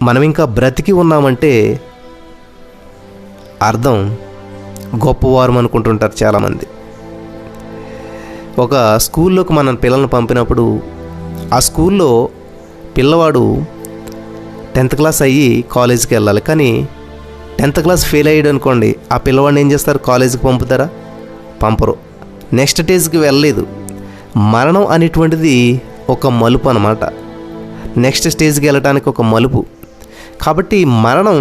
మనం ఇంకా బ్రతికి ఉన్నామంటే అర్థం గొప్పవారం అనుకుంటుంటారు చాలామంది. ఒక స్కూల్లోకి మన పిల్లల్ని పంపినప్పుడు ఆ స్కూల్లో పిల్లవాడు 10th క్లాస్ అయ్యి కాలేజీకి వెళ్ళాలి. కానీ 10th క్లాస్ ఫెయిల్ అయ్యాడు అనుకోండి, ఆ పిల్లవాడిని ఏం చేస్తారు? కాలేజీకి పంపుతారా? పంపరు. నెక్స్ట్ స్టేజ్కి వెళ్ళలేదు. మరణం అనేటువంటిది ఒక మలుపు అన్నమాట. నెక్స్ట్ స్టేజ్కి వెళ్ళటానికి ఒక మలుపు. కాబట్టి మరణం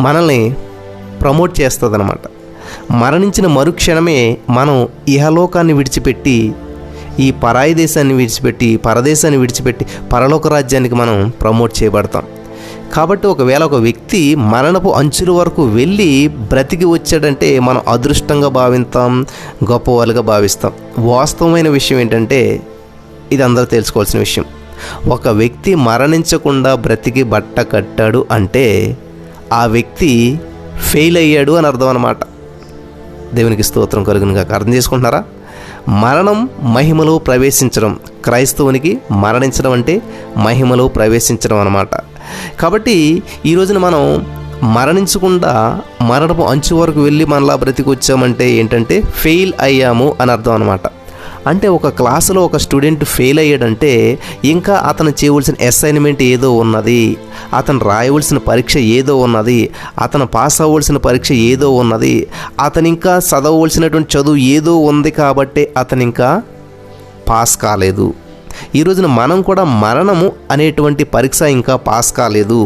మనల్ని ప్రమోట్ చేస్తుంది అన్నమాట. మరణించిన మరుక్షణమే మనం ఇహలోకాన్ని విడిచిపెట్టి, ఈ పరాయి దేశాన్ని విడిచిపెట్టి, పరదేశాన్ని విడిచిపెట్టి పరలోక రాజ్యానికి మనం ప్రమోట్ చేయబడతాం. కాబట్టి ఒకవేళ ఒక వ్యక్తి మరణపు అంచుల వరకు వెళ్ళి బ్రతికి వచ్చాడంటే మనం అదృష్టంగా భావిస్తాం, గొప్పవాళ్ళుగా భావిస్తాం. వాస్తవమైన విషయం ఏంటంటే, ఇది అందరూ తెలుసుకోవాల్సిన విషయం, ఒక వ్యక్తి మరణించకుండా బ్రతికి బట్ట కట్టాడు అంటే ఆ వ్యక్తి ఫెయిల్ అయ్యాడు అని అర్థం అన్నమాట. దేవునికి స్తోత్రం కలుగును గాక. అర్థం చేసుకుంటున్నారా? మరణం మహిమలో ప్రవేశించడం. క్రైస్తవునికి మరణించడం అంటే మహిమలో ప్రవేశించడం అన్నమాట. కాబట్టి ఈ రోజున మనం మరణించకుండా మరణపు అంచు వరకు వెళ్ళి మనలా బ్రతికి వచ్చామంటే ఏంటంటే ఫెయిల్ అయ్యాము అని అర్థం అన్నమాట. అంటే ఒక క్లాసులో ఒక స్టూడెంట్ ఫెయిల్ అయ్యాడంటే ఇంకా అతను చేయవలసిన అసైన్మెంట్ ఏదో ఉన్నది, అతను రాయవలసిన పరీక్ష ఏదో ఉన్నది, అతను పాస్ అవ్వాల్సిన పరీక్ష ఏదో ఉన్నది, అతను ఇంకా చదవవలసినటువంటి చదువు ఏదో ఉంది కాబట్టి అతను ఇంకా పాస్ కాలేదు. ఈ రోజున మనం కూడా మరణము అనేటువంటి పరీక్ష ఇంకా పాస్ కాలేదు,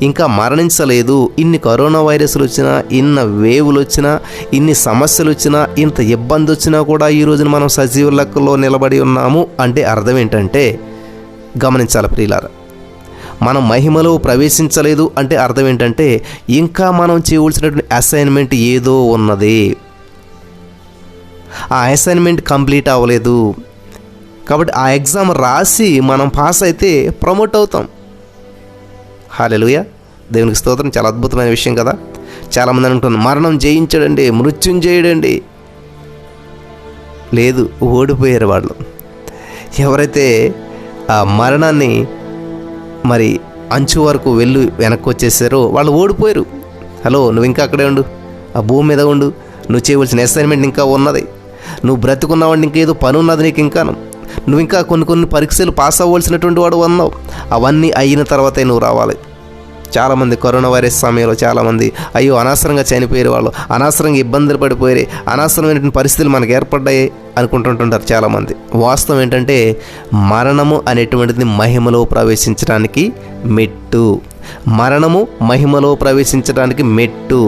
ఇంకా మరణించలేదు. ఇన్ని కరోనా వైరస్లు వచ్చినా, ఇన్ని వేవులు వచ్చినా, ఇన్ని సమస్యలు వచ్చినా, ఇంత ఇబ్బంది వచ్చినా కూడా ఈ రోజున మనం సజీవ లెక్కలో నిలబడి ఉన్నాము అంటే అర్థం ఏంటంటే, గమనించాలి ప్రియులారా, మనం మహిమలో ప్రవేశించలేదు అంటే అర్థం ఏంటంటే ఇంకా మనం చేయవలసినటువంటి అసైన్మెంట్ ఏదో ఉన్నది, ఆ అసైన్మెంట్ కంప్లీట్ అవ్వలేదు. కాబట్టి ఆ ఎగ్జామ్ రాసి మనం పాస్ అయితే ప్రమోట్ అవుతాం. హల్లెలూయా, దేవునికి స్తోత్రం. చాలా అద్భుతమైన విషయం కదా. చాలామంది అనుకుంటున్నారు మరణం జయించాడండి, మృత్యుంజయుడండి. లేదు, ఓడిపోయారు వాళ్ళు. ఎవరైతే ఆ మరణాన్ని మరి అంచు వరకు వెళ్ళి వెనక్కి వచ్చేసారో వాళ్ళు ఓడిపోయారు. హలో, నువ్వు ఇంకా అక్కడే ఉండు, ఆ భూమి మీద ఉండు. నువ్వు చేయవలసిన అసైన్మెంట్ ఇంకా ఉన్నది. నువ్వు బ్రతుకున్నావండి, ఇంకేదో పని ఉన్నది నీకు. ఇంకా నువ్వు ఇంకా కొన్ని పరీక్షలు పాస్ అవ్వాల్సినటువంటి వాడు ఉన్నావు. అవన్నీ అయిన తర్వాతే నువ్వు రావాలి. చాలామంది కరోనా వైరస్ సమయంలో చాలామంది అయ్యో అనవసరంగా చనిపోయారు, వాళ్ళు అనవసరంగా ఇబ్బందులు పడిపోయారు, అనవసరమైనటువంటి పరిస్థితులు మనకు ఏర్పడ్డాయి అనుకుంటుంటారు చాలామంది. వాస్తవం ఏంటంటే మరణము అనేటువంటిది మహిమలో ప్రవేశించడానికి మెట్టు. మరణము మహిమలో ప్రవేశించడానికి మెట్టు.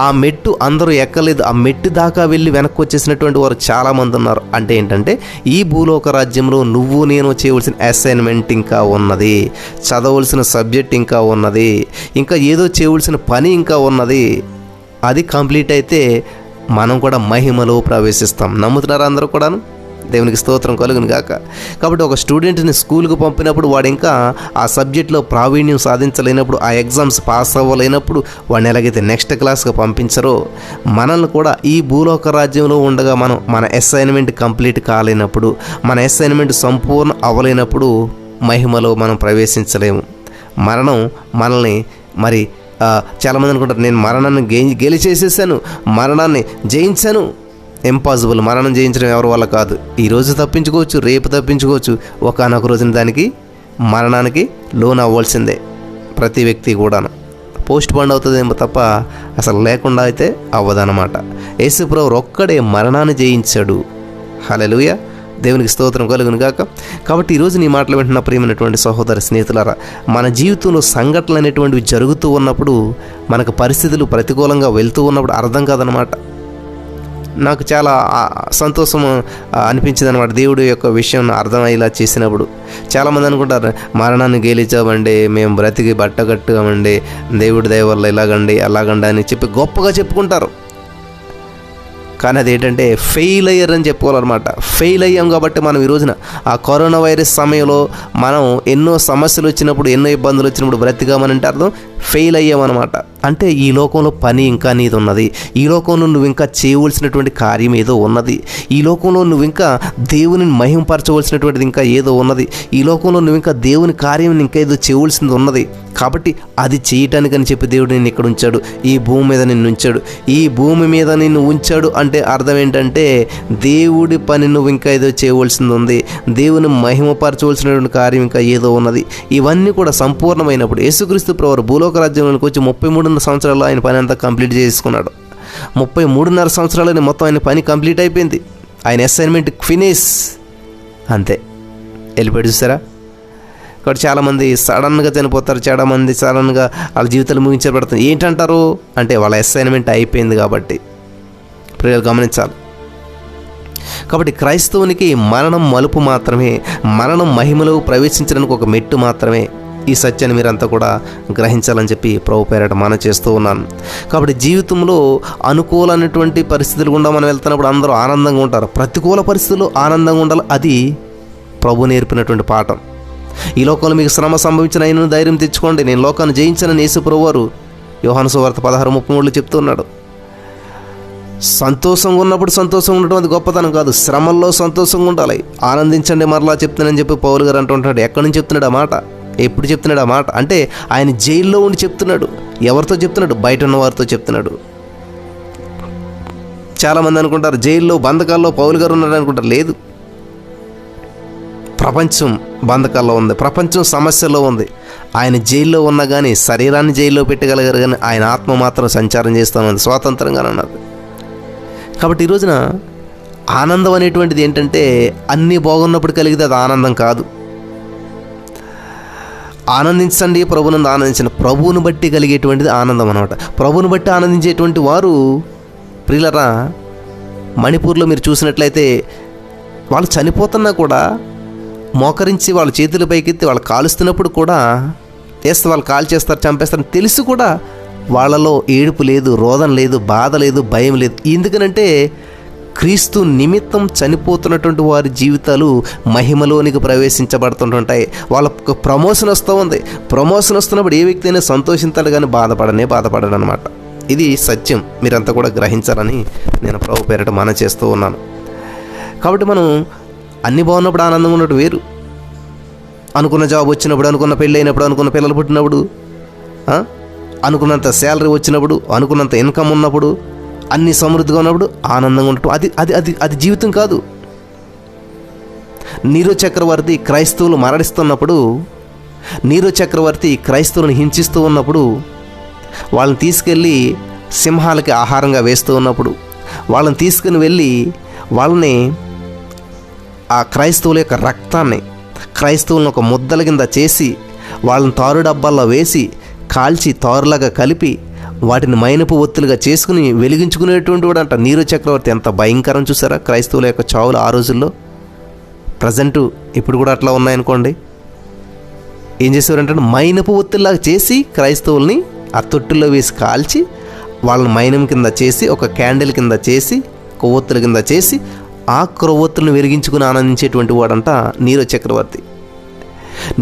ఆ మెట్టు అందరూ ఎక్కలేదు. ఆ మెట్టు దాకా వెళ్ళి వెనక్కి వచ్చేసినటువంటి వారు చాలామంది ఉన్నారు. అంటే ఏంటంటే ఈ భూలోక రాజ్యంలో నువ్వు నేను చేయవలసిన అసైన్మెంట్ ఇంకా ఉన్నది, చదవలసిన సబ్జెక్ట్ ఇంకా ఉన్నది, ఇంకా ఏదో చేయవలసిన పని ఇంకా ఉన్నది. అది కంప్లీట్ అయితే మనం కూడా మహిమలో ప్రవేశిస్తాం. నమ్ముతున్నారా అందరూ కూడాను? దేవునికి స్తోత్రం కలుగును గాక. కాబట్టి ఒక స్టూడెంట్ని స్కూల్కి పంపినప్పుడు వాడు ఇంకా ఆ సబ్జెక్ట్లో ప్రావీణ్యం సాధించలేనప్పుడు, ఆ ఎగ్జామ్స్ పాస్ అవ్వలేనప్పుడు వాడిని ఎలాగైతే నెక్స్ట్ క్లాస్కి పంపించరో, మనల్ని కూడా ఈ భూలోక రాజ్యంలో ఉండగా మన అసైన్మెంట్ కంప్లీట్ కాలేనప్పుడు, మన అసైన్మెంట్ సంపూర్ణ అవ్వలేనప్పుడు మహిమలో మనం ప్రవేశించలేము. మరణం మనల్ని మరి చాలామంది అనుకుంటారు నేను మరణాన్ని గెలిచేసేసాను, మరణాన్ని జయించాను. ఇంపాసిబుల్. మరణం జయించడం ఎవరి వల్ల కాదు. ఈరోజు తప్పించుకోవచ్చు, రేపు తప్పించుకోవచ్చు, ఒకానొక రోజున దానికి మరణానికి లోన్ అవ్వాల్సిందే ప్రతి వ్యక్తి కూడాను. పోస్ట్ పోన్ అవుతుందేమో తప్ప అసలు లేకుండా అయితే అవ్వదన్నమాట. యేసుప్రభువు ఒక్కడే మరణాన్ని జయించాడు. హల్లెలూయా, దేవునికి స్తోత్రం కలుగును గాక. కాబట్టి ఈరోజు నీ మాటలు వింటున్న ప్రియమైనటువంటి సహోదర స్నేహితులారా, మన జీవితంలో సంఘటనలు అనేటువంటివి జరుగుతూ ఉన్నప్పుడు, మనకు పరిస్థితులు ప్రతికూలంగా వెళ్తూ ఉన్నప్పుడు అర్థం కాదనమాట. నాకు చాలా సంతోషం అనిపించింది అనమాట దేవుడి యొక్క విషయం అర్థమయ్యేలా చేసినప్పుడు. చాలామంది అనుకుంటారు మరణాన్ని గెలిచామండి, మేము బ్రతికి బట్టగట్టుగామండి, దేవుడి దయ వల్ల ఇలాగండి అలాగండి అని చెప్పి గొప్పగా చెప్పుకుంటారు. కానీ అదేంటంటే ఫెయిల్ అయ్యారని చెప్పుకోవాలన్నమాట. ఫెయిల్ అయ్యాం కాబట్టి మనం ఈ రోజున ఆ కరోనా వైరస్ సమయంలో మనం ఎన్నో సమస్యలు వచ్చినప్పుడు, ఎన్నో ఇబ్బందులు వచ్చినప్పుడు బ్రతికామని అంటే అర్థం ఫెయిల్ అయ్యామన్నమాట. అంటే ఈ లోకంలో పని ఇంకా నీది ఉన్నది, ఈ లోకంలో నువ్వు ఇంకా చేయవలసినటువంటి కార్యం ఏదో ఉన్నది, ఈ లోకంలో నువ్వు ఇంకా దేవుని మహింపరచవలసినటువంటిది ఇంకా ఏదో ఉన్నది, ఈ లోకంలో నువ్వు ఇంకా దేవుని కార్యం ఇంకా ఏదో చేయవలసింది ఉన్నది. కాబట్టి అది చేయటానికని చెప్పి దేవుడు నిన్ను ఇక్కడ ఉంచాడు, ఈ భూమి మీద నిన్ను ఉంచాడు. ఈ భూమి మీద నిన్ను ఉంచాడు అంటే అర్థం ఏంటంటే దేవుడి పని నువ్వు ఇంకా ఏదో చేయవలసింది ఉంది, దేవుని మహిమపరచవలసినటువంటి కార్యం ఇంకా ఏదో ఉన్నది. ఇవన్నీ కూడా సంపూర్ణమైనప్పుడు యేసుక్రీస్తు ప్రభువు భూలోక రాజ్యంలోకి వచ్చి 33 సంవత్సరాల్లో ఆయన పని అంతా కంప్లీట్ చేసుకున్నాడు. 33.5 సంవత్సరాలని మొత్తం ఆయన పని కంప్లీట్ అయిపోయింది. ఆయన అసైన్మెంట్ ఫినిష్, అంతే, వెళ్ళిపోయి. చూసారా? కాబట్టి చాలామంది సడన్గా చనిపోతారు, చాలామంది సడన్గా వాళ్ళ జీవితాలు ముగించబడతారు. ఏంటంటారు అంటే వాళ్ళ అసైన్మెంట్ అయిపోయింది కాబట్టి. ప్రజలు గమనించాలి. కాబట్టి క్రైస్తవునికి మరణం మలుపు మాత్రమే, మరణం మహిమలో ప్రవేశించడానికి ఒక మెట్టు మాత్రమే. ఈ సత్యాన్ని మీరంతా కూడా గ్రహించాలని చెప్పి ప్రభు పేరట మనం చేస్తూ ఉన్నాను. కాబట్టి జీవితంలో అనుకూలమైనటువంటి పరిస్థితులు గుండా మనం వెళ్తున్నప్పుడు అందరూ ఆనందంగా ఉంటారు, ప్రతికూల పరిస్థితుల్లో ఆనందంగా ఉండాలి. అది ప్రభు నేర్పినటువంటి పాఠం. ఈ లోకంలో మీకు శ్రమ సంభవించిన అయినను ధైర్యం తెచ్చుకోండి, నేను లోకాన్ని జయించానని యేసు ప్రభువారు యోహాను సువార్త 16:33 చెప్తున్నాడు. సంతోషంగా ఉన్నప్పుడు సంతోషంగా ఉండటం అది గొప్పతనం కాదు, శ్రమల్లో సంతోషంగా ఉండాలి. ఆనందించండి మరలా చెప్తున్నానని చెప్పి పౌలు గారు అంటుంటాడు. ఎక్కడి నుంచి చెప్తున్నాడు ఆ మాట? ఎప్పుడు చెప్తున్నాడు ఆ మాట? అంటే ఆయన జైల్లో ఉండి చెప్తున్నాడు. ఎవరితో చెప్తున్నాడు? బయట ఉన్న వారితో చెప్తున్నాడు. చాలామంది అనుకుంటారు జైల్లో బంధకాల్లో పౌలు గారు ఉన్నాడు అనుకుంటారు. లేదు, ప్రపంచం బంధకాల్లో ఉంది, ప్రపంచం సమస్యల్లో ఉంది. ఆయన జైల్లో ఉన్నా కానీ శరీరాన్ని జైల్లో పెట్టగలిగారు, కానీ ఆయన ఆత్మ మాత్రం సంచారం చేస్తామని స్వాతంత్రంగానే ఉన్నది. కాబట్టి ఈ రోజున ఆనందం అనేటువంటిది ఏంటంటే అన్నీ బాగున్నప్పుడు కలిగితే అది ఆనందం కాదు. ఆనందించండి, ప్రభువును ఆనందించండి. ప్రభువును బట్టి కలిగేటువంటిది ఆనందం అన్నమాట. ప్రభువును బట్టి ఆనందించేటువంటి వారు ప్రియులరా, మణిపూర్లో మీరు చూసినట్లయితే వాళ్ళు చనిపోతున్నా కూడా మోకరించి వాళ్ళ చేతుల పైకెత్తి వాళ్ళు కాలుస్తున్నప్పుడు కూడా వేస్తే వాళ్ళు కాల్ చేస్తారు, చంపేస్తారని తెలిసి కూడా వాళ్ళలో ఏడుపు లేదు, రోదన లేదు, బాధ లేదు, భయం లేదు. ఎందుకనంటే క్రీస్తు నిమిత్తం చనిపోతున్నటువంటి వారి జీవితాలు మహిమలోనికి ప్రవేశించబడుతుంటాయి. వాళ్ళకు ప్రమోషన్ వస్తూ ఉంది. ప్రమోషన్ వస్తున్నప్పుడు ఏ వ్యక్తి అయినా సంతోషించాలి కానీ బాధపడడు అనమాట. ఇది సత్యం, మీరంతా కూడా గ్రహించాలని నేను ప్రభు పేరట మనం చేస్తూ ఉన్నాను. కాబట్టి మనం అన్నీ బాగున్నప్పుడు ఆనందంగా ఉన్నట్టు వేరు. అనుకున్న జాబ్ వచ్చినప్పుడు, అనుకున్న పెళ్ళి అయినప్పుడు, అనుకున్న పిల్లలు పుట్టినప్పుడు, అనుకున్నంత శాలరీ వచ్చినప్పుడు, అనుకున్నంత ఇన్కమ్ ఉన్నప్పుడు, అన్ని సమృద్ధిగా ఉన్నప్పుడు ఆనందంగా ఉండటం అది అది అది అది జీవితం కాదు. నీరో చక్రవర్తి క్రైస్తవులు మరణిస్తున్నప్పుడు, నీరో చక్రవర్తి క్రైస్తవులను హింసిస్తూ ఉన్నప్పుడు, వాళ్ళని తీసుకెళ్ళి సింహాలకి ఆహారంగా వేస్తూ ఉన్నప్పుడు, వాళ్ళని తీసుకుని వెళ్ళి వాళ్ళని ఆ క్రైస్తవుల యొక్క రక్తాన్ని క్రైస్తవులను ఒక ముద్దల కింద చేసి వాళ్ళని తారు డబ్బాల్లో వేసి కాల్చి తారులాగా కలిపి వాటిని మైనపు ఒత్తులుగా చేసుకుని వెలిగించుకునేటువంటి వాడు అంట నీరో చక్రవర్తి. ఎంత భయంకరం చూసారా క్రైస్తవుల యొక్క చావులు ఆ రోజుల్లో. ప్రజెంటు ఇప్పుడు కూడా అట్లా ఉన్నాయనుకోండి. ఏం చేసేవారంటే మైనపు ఒత్తుల్లాగా చేసి క్రైస్తవుల్ని ఆ తొట్టుల్లో వేసి కాల్చి వాళ్ళని మైనం కింద చేసి ఒక క్యాండిల్ కింద చేసి కొవ్వొత్తుల కింద చేసి ఆ కొవ్వొత్తులను వెలిగించుకుని ఆనందించేటువంటి వాడంట నీరో చక్రవర్తి.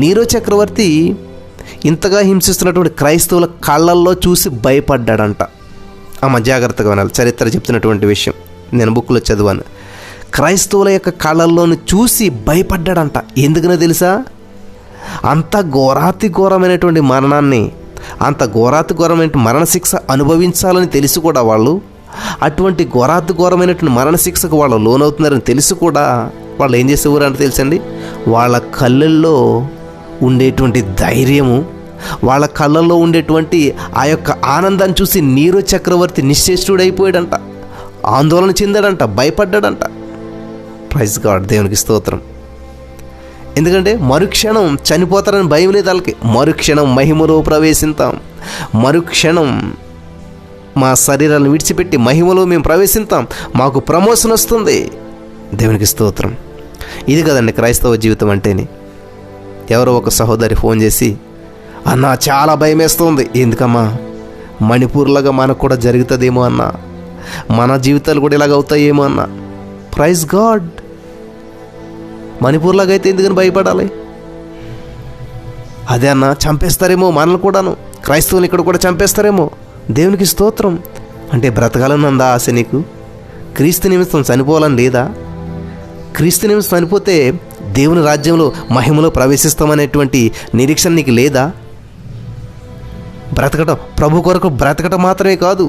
నీరో చక్రవర్తి ఇంతగా హింసిస్తున్నటువంటి క్రైస్తవుల కళ్ళల్లో చూసి భయపడ్డాడంట. జాగ్రత్తగా వినాలి, చరిత్ర చెప్తున్నటువంటి విషయం, నేను బుక్లో చదివాను. క్రైస్తవుల యొక్క కళ్ళల్లోని చూసి భయపడ్డాడంట. ఎందుకనో తెలుసా? అంత ఘోరాతి ఘోరమైనటువంటి మరణాన్ని, అంత ఘోరాతి ఘోరమైన మరణశిక్ష అనుభవించాలని తెలిసి కూడా వాళ్ళు అటువంటి ఘోరాతి ఘోరమైనటువంటి మరణశిక్షకు వాళ్ళు లోనవుతున్నారని తెలిసి కూడా వాళ్ళు ఏం చేసేవారు అంటే తెలుసండి, వాళ్ళ కళ్ళల్లో ఉండేటువంటి ధైర్యము, వాళ్ళ కళ్ళల్లో ఉండేటువంటి ఆ యొక్క ఆనందాన్ని చూసి నీరో చక్రవర్తి నిశ్చేష్టుడైపోయాడంట, ఆందోళన చెందాడంట, భయపడ్డాడంట. ప్రైజ్ గాడ్, దేవునికి స్తోత్రం. ఎందుకంటే మరుక్షణం చనిపోతారని భయం లేదు వాళ్ళకి. మరుక్షణం మహిమలో ప్రవేశిస్తాం, మరుక్షణం మా శరీరాలను విడిచిపెట్టి మహిమలో మేము ప్రవేశిస్తాం, మాకు ప్రమోషన్ వస్తుంది. దేవునికి స్తోత్రం. ఇది కదండి క్రైస్తవ జీవితం అంటేనే. ఎవరో ఒక సహోదరి ఫోన్ చేసి, అన్నా చాలా భయం వేస్తుంది. ఎందుకమ్మా? మణిపూర్లాగా మనకు కూడా జరుగుతుందేమో అన్నా, మన జీవితాలు కూడా ఇలాగ అవుతాయేమో అన్న. Praise God. మణిపూర్లాగా అయితే ఎందుకని భయపడాలి? అదే అన్న, చంపేస్తారేమో మనల్ని కూడాను, క్రైస్తవులు ఇక్కడ కూడా చంపేస్తారేమో. దేవునికి స్తోత్రం. అంటే బ్రతకాలని ఉందా ఆశ నీకు? క్రీస్తు నిమిత్తం చనిపోవాలని లేదా? క్రీస్తు నిమిత్తం చనిపోతే దేవుని రాజ్యంలో మహిమలో ప్రవేశిస్తామనేటువంటి నిరీక్షణ నీకు లేదా? బ్రతకటం, ప్రభు కొరకు బ్రతకటం మాత్రమే కాదు,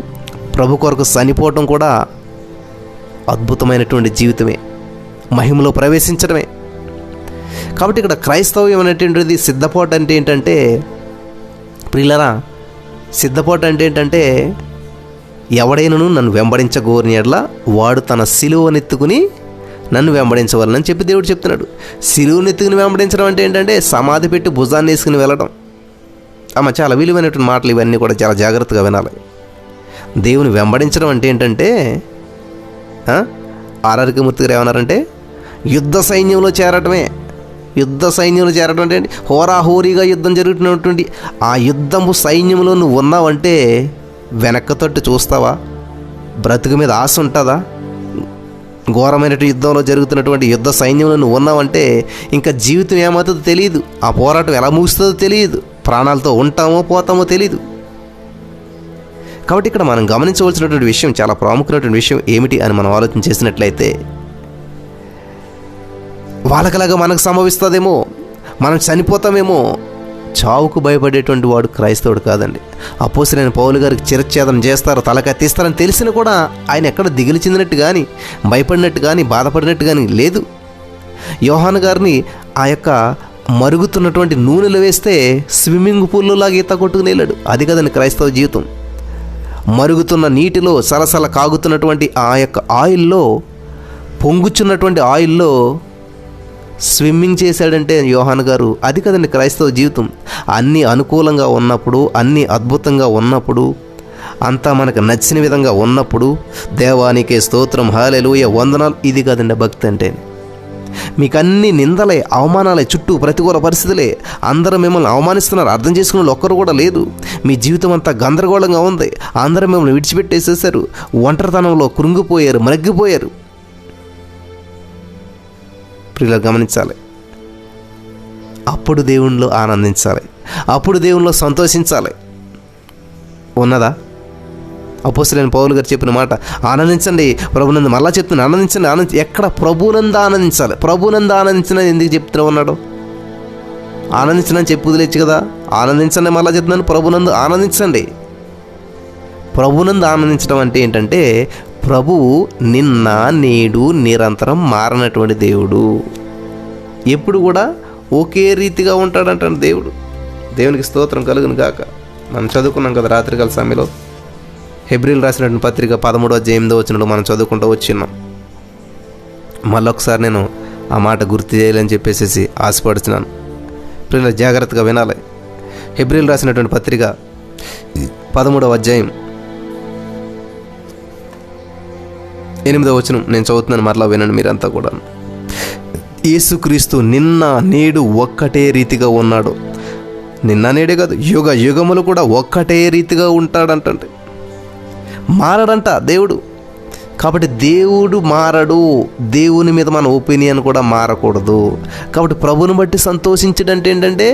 ప్రభు కొరకు చనిపోవటం కూడా అద్భుతమైనటువంటి జీవితమే, మహిమలో ప్రవేశించడమే. కాబట్టి ఇక్కడ క్రైస్తవ్యం అనేటువంటిది సిద్ధపాటు అంటే ఏంటంటే, ప్రియులరా, సిద్ధపాటు అంటే ఏంటంటే, ఎవడైనను నన్ను వెంబడించగోరిన యెడల వాడు తన సిలువనెత్తుకుని నన్ను వెంబడించవాలని చెప్పి దేవుడు చెప్తున్నాడు. సిలువనెత్తుకుని వెంబడించడం అంటే ఏంటంటే సమాధి పెట్టి భుజాన్ని వేసుకుని వెళ్ళడం. చాలా విలువైనటువంటి మాటలు ఇవన్నీ కూడా చాలా జాగ్రత్తగా వినాలి. దేవుని వెంబడించడం అంటే ఏంటంటే, ఆర్ఆర్కే మూర్తి గారు ఏమన్నారంటే యుద్ధ సైన్యంలో చేరటమే. యుద్ధ సైన్యంలో చేరడం అంటే హోరాహోరీగా యుద్ధం జరుగుతున్నటువంటి ఆ యుద్ధము సైన్యంలో నువ్వు ఉన్నావంటే వెనక్కి తట్టు చూస్తావా? బ్రతుకు మీద ఆశ ఉంటుందా? ఘోరమైనటువంటి యుద్ధంలో జరుగుతున్నటువంటి యుద్ధ సైన్యంలో నువ్వు ఉన్నావంటే ఇంకా జీవితం ఏమవుతుందో తెలియదు, ఆ పోరాటం ఎలా ముగుస్తుందో తెలియదు, ప్రాణాలతో ఉంటామో పోతామో తెలియదు. కాబట్టి ఇక్కడ మనం గమనించవలసినటువంటి విషయం, చాలా ప్రాముఖ్యమైనటువంటి విషయం ఏమిటి అని మనం ఆలోచన చేసినట్లయితే, వాళ్ళకలాగా మనకు సంభవిస్తుందేమో, మనం చనిపోతామేమో, చావుకు భయపడేటువంటి వాడు క్రైస్తవుడు కాదండి. అపోస్తలుడైన పౌలు గారికి చిరచ్ఛేదం చేస్తారు, తలకెత్తిస్తారని తెలిసినా కూడా ఆయన ఎక్కడ దిగులు చెందినట్టు కానీ, భయపడినట్టు కానీ, బాధపడినట్టు కానీ లేదు. యోహాను గారిని ఆ యొక్క మరుగుతున్నటువంటి నూనెలో వేస్తే స్విమ్మింగ్ పూల్లోలాగా ఈత కొట్టుకుని వెళ్ళాడు. అది కదండి క్రైస్తవ జీవితం. మరుగుతున్న నీటిలో సలసల కాగుతున్నటువంటి ఆ యొక్క ఆయిల్లో, పొంగుచున్నటువంటి ఆయిల్లో స్విమ్మింగ్ చేశాడంటే యోహాను గారు, అది కదండి క్రైస్తవ జీవితం. అన్నీ అనుకూలంగా ఉన్నప్పుడు, అన్నీ అద్భుతంగా ఉన్నప్పుడు, అంతా మనకు నచ్చిన విధంగా ఉన్నప్పుడు దేవానికే స్తోత్రం, హల్లెలూయా, వందనాలు, ఇది కదండి భక్తి అంటే. మీకు అన్ని నిందలే, అవమానాలే, చుట్టూ ప్రతికూల పరిస్థితులే, అందరూ మిమ్మల్ని అవమానిస్తున్నారు, అర్థం చేసుకునే వాళ్ళు ఒక్కరు కూడా లేదు, మీ జీవితం అంతా గందరగోళంగా ఉంది, అందరూ మిమ్మల్ని విడిచిపెట్టేసేసారు, ఒంటరితనంలో కృంగిపోయారు, మరగ్గిపోయారు. ప్రియులు గమనించాలి, అప్పుడు దేవునిలో ఆనందించాలి, అప్పుడు దేవునిలో సంతోషించాలి. ఉన్నదా? అపోస్తలుడైన పౌలు గారు చెప్పిన మాట, ఆనందించండి ప్రభునందు. మళ్ళా చెప్తున్నా, ఆనందించండి. ఎక్కడ? ప్రభునందు ఆనందించాలి. ప్రభునందు ఆనందించని ఎందుకు చెప్తూ ఉన్నాడు? ఆనందించనని చెప్పి వదిలేచ్చు కదా. ఆనందించండి, మళ్ళా చెప్తున్నాను, ప్రభునందు ఆనందించండి. ప్రభునందు ఆనందించడం అంటే ఏంటంటే, ప్రభువు నిన్న నేడు నిరంతరం మారనటువంటి దేవుడు, ఎప్పుడు కూడా ఒకే రీతిగా ఉంటాడంటాడు దేవుడు. దేవునికి స్తోత్రం కలుగును గాక. మనం చదువుకున్నాం కదా రాత్రికాల సమయంలో హెబ్రీలు రాసినటువంటి పత్రిక 13:8 మనం చదువుకుంటూ వచ్చిన్నాం. మళ్ళొకసారి నేను ఆ మాట గుర్తు చేయాలని చెప్పేసి ఆశపడుతున్నాను. పిల్లలు జాగ్రత్తగా వినాలి. హెబ్రీలు రాసినటువంటి పత్రిక 13:8 నేను చదువుతున్నాను, మరలా వినండి మీరంతా కూడా. యేసుక్రీస్తు నిన్న నేడు ఒక్కటే రీతిగా ఉన్నాడు. నిన్న నేడే కాదు, యుగ యుగములు కూడా ఒక్కటే రీతిగా ఉంటాడంటే. మారడంట దేవుడు. కాబట్టి దేవుడు మారడు, దేవుని మీద మన ఒపీనియన్ కూడా మారకూడదు. కాబట్టి ప్రభుని బట్టి సంతోషించడంటే ఏంటంటే,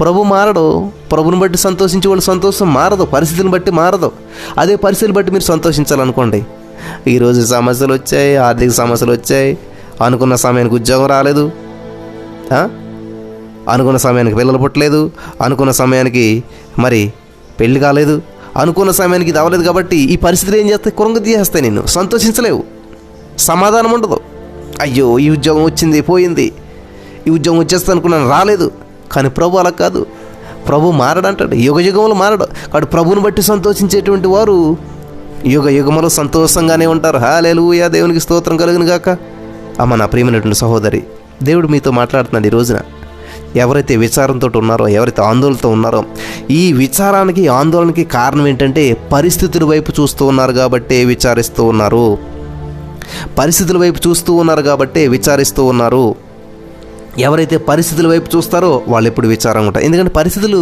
ప్రభు మారడు, ప్రభుని బట్టి సంతోషించే వాళ్ళు సంతోషం మారదు, పరిస్థితిని బట్టి మారదు. అదే పరిస్థితిని బట్టి మీరు సంతోషించాలనుకోండి, ఈరోజు సమస్యలు వచ్చాయి, ఆర్థిక సమస్యలు వచ్చాయి, అనుకున్న సమయానికి ఉద్యోగం రాలేదు, అనుకున్న సమయానికి పిల్లలు పుట్టలేదు, అనుకున్న సమయానికి మరి పెళ్లి కాలేదు, అనుకున్న సమయానికి ఇది అవ్వలేదు. కాబట్టి ఈ పరిస్థితులు ఏం చేస్తాయి? కురంగ తీసేస్తాయి, నిన్ను సంతోషించలేవు, సమాధానం ఉండదు. అయ్యో ఈ ఉద్యోగం వచ్చింది పోయింది, ఈ ఉద్యోగం వచ్చేస్తా అనుకున్నాను రాలేదు. కానీ ప్రభు అలా కాదు, ప్రభు మారడంటాడు, యుగ యుగములు మారడు. కాబట్టి ప్రభుని బట్టి సంతోషించేటువంటి వారు యుగ యుగములు సంతోషంగానే ఉంటారు. హల్లెలూయా, దేవునికి స్తోత్రం కలుగును గాక. అమ్మ నా ప్రియమైనటువంటి సహోదరి, దేవుడు మీతో మాట్లాడుతున్నాడు ఈ రోజున. ఎవరైతే విచారంతో ఉన్నారో, ఎవరైతే ఆందోళనతో ఉన్నారో, ఈ విచారానికి ఆందోళనకి కారణం ఏంటంటే పరిస్థితుల వైపు చూస్తూ ఉన్నారు కాబట్టే విచారిస్తూ ఉన్నారు. పరిస్థితుల వైపు చూస్తూ ఉన్నారు కాబట్టే విచారిస్తూ ఉన్నారు. ఎవరైతే పరిస్థితుల వైపు చూస్తారో వాళ్ళు ఎప్పుడు విచారం ఉంటాయి. ఎందుకంటే పరిస్థితులు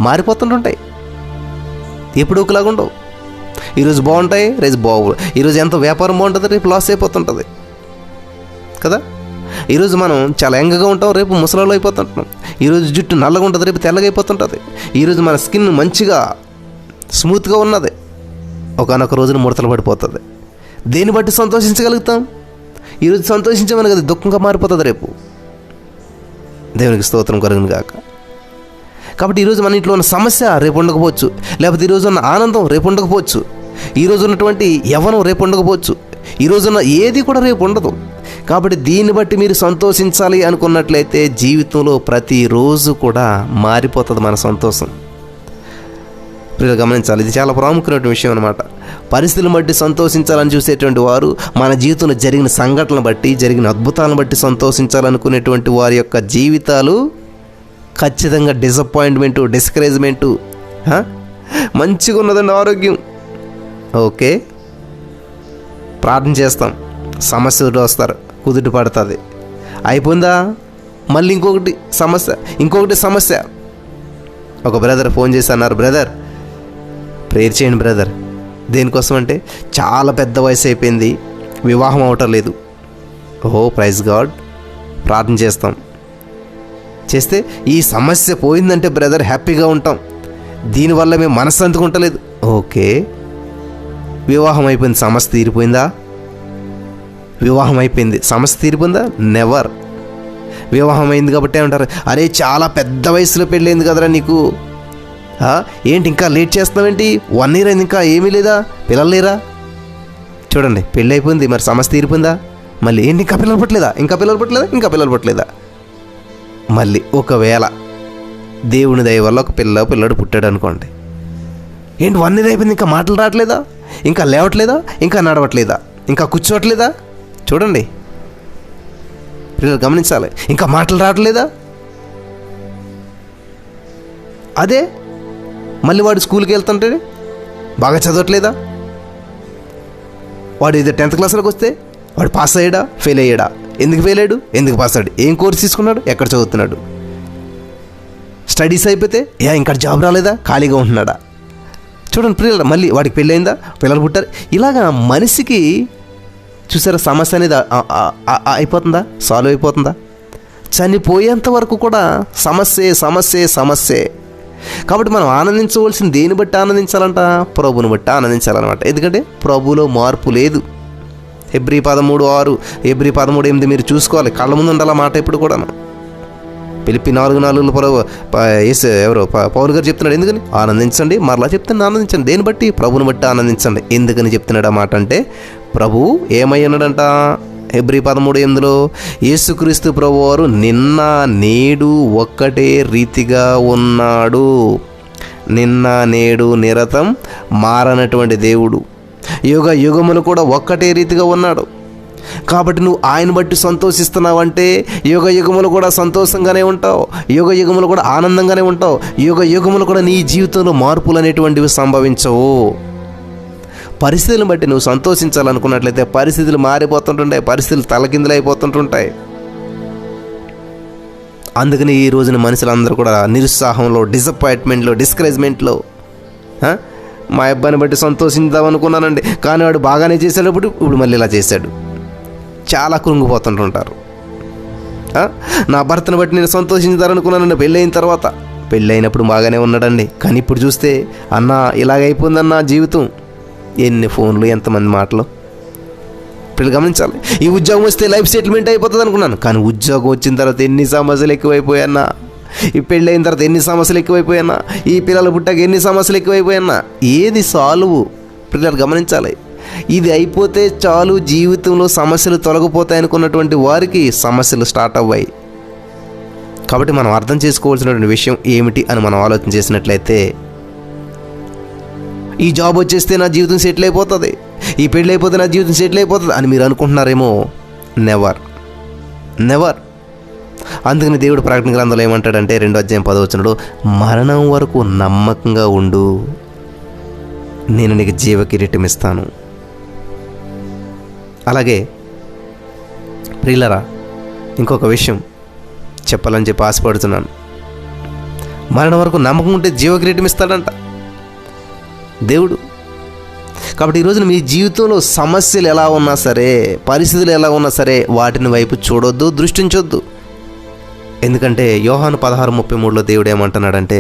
మారిపోతుంటాయి, ఎప్పుడు ఒకలాగా ఉండవు. ఈరోజు బాగుంటాయి, రేపు బాగోవు. ఈరోజు ఎంత వ్యాపారం బాగుంటుంది, రేపు లాస్ అయిపోతుంటుంది కదా. ఈరోజు మనం చాలా యంగ్గా ఉంటాం, రేపు ముసలాళ్ళు అయిపోతుంటున్నాం. ఈరోజు జుట్టు నల్లగా ఉంటుంది, రేపు తెల్లగా అయిపోతుంటుంది. ఈరోజు మన స్కిన్ మంచిగా స్మూత్గా ఉన్నది, ఒకనొక రోజున ముడతలు పడిపోతుంది. దేన్ని బట్టి సంతోషించగలుగుతాం? ఈరోజు సంతోషించమని కదా దుఃఖంగా మారిపోతుంది రేపు. దేవునికి స్తోత్రం కలుగును గాక. కాబట్టి ఈరోజు మన ఇంట్లో ఉన్న సమస్య రేపు ఉండకపోవచ్చు, లేకపోతే ఈరోజు ఉన్న ఆనందం రేపు ఉండకపోవచ్చు, ఈరోజు ఉన్నటువంటి యవ్వనం రేపు ఉండకపోవచ్చు, ఈరోజున్న ఏది కూడా రేపు ఉండదు. కాబట్టి దీన్ని బట్టి మీరు సంతోషించాలి అనుకున్నట్లయితే జీవితంలో ప్రతిరోజు కూడా మారిపోతుంది మన సంతోషం. ప్రియులు గమనించాలి, ఇది చాలా ప్రాముఖ్యమైన విషయం అనమాట. పరిస్థితులను బట్టి సంతోషించాలని చూసేటువంటి వారు మన జీవితంలో జరిగిన సంఘటనలను బట్టి, జరిగిన అద్భుతాలను బట్టి సంతోషించాలనుకునేటువంటి వారి యొక్క జీవితాలు ఖచ్చితంగా డిసప్పాయింట్మెంటు, డిస్కరేజ్మెంటు. మంచిగా ఉన్నదండి ఆరోగ్యం, ఓకే, ప్రార్థన చేస్తాం, సమస్యలు వస్తారు, కుదుట పడుతుంది, అయిపోయిందా, మళ్ళీ ఇంకొకటి సమస్య. ఒక బ్రదర్ ఫోన్ చేసి అన్నారు, బ్రదర్ ప్రేయర్ చేయండి బ్రదర్. దేనికోసం అంటే చాలా పెద్ద వయసు అయిపోయింది, వివాహం అవటం లేదు. ఓహో, ప్రైజ్ గాడ్, ప్రార్థన చేస్తే ఈ సమస్య పోయిందంటే బ్రదర్ హ్యాపీగా ఉంటాం, దీనివల్ల మేము మనశ్శాంతిగా ఉండలేదు. ఓకే, వివాహం అయిపోయింది, సమస్య తీరిపోయిందా? వివాహం అయిపోయింది, సమస్య తీరిపోయిందా? నెవర్. వివాహం అయింది కాబట్టి ఏమంటారు, అరే చాలా పెద్ద వయసులో పెళ్ళైంది కదరా నీకు, ఏంటి ఇంకా లేట్ చేస్తున్నావేంటి, 1 year అయింది, ఇంకా ఏమీ లేదా, పిల్లలు లేరా? చూడండి, పెళ్ళి అయిపోయింది, మరి సమస్య తీరిపోయిందా? మళ్ళీ ఏంటి ఇంకా పిల్లలు పుట్టలేదా? మళ్ళీ ఒకవేళ దేవుని దయ వల్ల ఒక పిల్లడు పుట్టాడు అనుకోండి, ఏంటి 1 year అయిపోయింది, ఇంకా మాటలు రావట్లేదా, ఇంకా లేవట్లేదా, ఇంకా నడవట్లేదా, ఇంకా కూర్చోవట్లేదా? చూడండి పిల్లలు గమనించాలి, ఇంకా మాటలు రావట్లేదా? అదే మళ్ళీ వాడు స్కూల్కి వెళ్తుంటే బాగా చదవట్లేదా? వాడు ఇది 10th క్లాస్లోకి వస్తే వాడు పాస్ అయ్యాడా, ఫెయిల్ అయ్యాడా, ఎందుకు ఫెయిల్ అయ్యాడు, ఎందుకు పాస్ అయ్యాడు, ఏం కోర్స్ తీసుకున్నాడు, ఎక్కడ చదువుతున్నాడు? స్టడీస్ అయిపోతే ఇంకా జాబ్ రాలేదా, ఖాళీగా ఉంటున్నాడా? చూడండి పిల్లలు, మళ్ళీ వాడికి పెళ్ళయిందా, పిల్లలు పుట్టారు. ఇలాగా మనిషికి చూసారా సమస్య అనేది అయిపోతుందా, సాల్వ్ అయిపోతుందా? చనిపోయేంత వరకు కూడా సమస్యే. కాబట్టి మనం ఆనందించవలసింది దేని బట్టి ఆనందించాలంట, ప్రభుని బట్టి ఆనందించాలన్నమాట. ఎందుకంటే ప్రభులో మార్పు లేదు. హెబ్రీ 13:6, హెబ్రీ 13:8 మీరు చూసుకోవాలి, కళ్ళ ముందు ఉండాలి మాట ఎప్పుడు కూడాను. ఫిలిప్పీ 4:4 పౌలు గారు చెప్తున్నాడు, ఎందుకని ఆనందించండి, మరలా చెప్తున్నాడు ఆనందించండి. దేని బట్టి, ప్రభుని బట్టి ఆనందించండి. ఎందుకని చెప్తున్నాడు ఆ మాట అంటే, ప్రభువు ఏమై ఉన్నాడంట, హెబ్రీ 13:8 యేసుక్రీస్తు ప్రభువారు నిన్న నేడు ఒక్కటే రీతిగా ఉన్నాడు. నిన్న నేడు నిరతం మారనటువంటి దేవుడు, యుగ యుగములు కూడా ఒక్కటే రీతిగా ఉన్నాడు. కాబట్టి నువ్వు ఆయన బట్టి సంతోషిస్తున్నావంటే యుగ యుగములు కూడా సంతోషంగానే ఉంటావు, యుగ యుగములు కూడా ఆనందంగానే ఉంటావు, యుగ యుగములు కూడా నీ జీవితంలో మార్పులు అనేటువంటివి సంభవించవు. పరిస్థితులను బట్టి నువ్వు సంతోషించాలనుకున్నట్లయితే పరిస్థితులు మారిపోతుంటుంటాయి, పరిస్థితులు తలకిందులు అయిపోతుంటుంటాయి. అందుకని ఈ రోజున మనుషులందరూ కూడా నిరుత్సాహంలో, డిసప్పాయింట్మెంట్లో, డిస్కరేజ్మెంట్లో, మా అబ్బాయిని బట్టి సంతోషిద్దాం అనుకున్నానండి, కానీ వాడు బాగానే చేసేటప్పుడు ఇప్పుడు మళ్ళీ ఇలా చేశాడు, చాలా కృంగిపోతుంటుంటారు. నా భర్తను బట్టి నేను సంతోషించాలనుకున్నానండి, పెళ్ళైన తర్వాత, పెళ్ళైనప్పుడు బాగానే ఉన్నాడండి, కానీ ఇప్పుడు చూస్తే అన్న ఇలాగైపోయిందన్న జీవితం. ఎన్ని ఫోన్లు, ఎంతమంది మాటలు. ఇప్పుడు గమనించాలి, ఈ ఉద్యోగం వస్తే లైఫ్ సెటిల్మెంట్ అయిపోతుంది అనుకున్నాను, కానీ ఉద్యోగం వచ్చిన తర్వాత ఎన్ని సమస్యలు ఎక్కువైపోయాన్నా, ఈ పెళ్ళైన తర్వాత ఎన్ని సమస్యలు ఎక్కువైపోయాన్నా, ఈ పిల్లలు పుట్టాక ఎన్ని సమస్యలు ఎక్కువైపోయాన్నా. ఏది సాల్వ్? పిల్లలు గమనించాలి, ఇది అయిపోతే చాలు జీవితంలో సమస్యలు తొలగిపోతాయి అనుకున్నటువంటి వారికి సమస్యలు స్టార్ట్ అవ్వాయి. కాబట్టి మనం అర్థం చేసుకోవాల్సినటువంటి విషయం ఏమిటి అని మనం ఆలోచన చేసినట్లయితే, ఈ జాబ్ వచ్చేస్తే నా జీవితం సెటిల్ అయిపోతుంది, ఈ పెళ్ళి అయిపోతే నా జీవితం సెటిల్ అయిపోతుంది అని మీరు అనుకుంటున్నారేమో. నెవర్. అందుకని దేవుడు ప్రకటన గ్రంథంలో ఏమంటాడంటే 2:10 మరణం వరకు నమ్మకంగా ఉండు, నేను నీకు జీవ కిరీటం ఇస్తాను. అలాగే ప్రియులరా, ఇంకొక విషయం చెప్పాలని చెప్పి ఆశపడుతున్నాను. మరణం వరకు నమ్మకం ఉంటే జీవ కిరీటం ఇస్తాడంట దేవుడు. కాబట్టి ఈరోజు మీ జీవితంలో సమస్యలు ఎలా ఉన్నా సరే, పరిస్థితులు ఎలా ఉన్నా సరే, వాటిని వైపు చూడొద్దు, దృష్టించొద్దు. ఎందుకంటే యోహాను 16:33లో దేవుడు ఏమంటున్నాడంటే,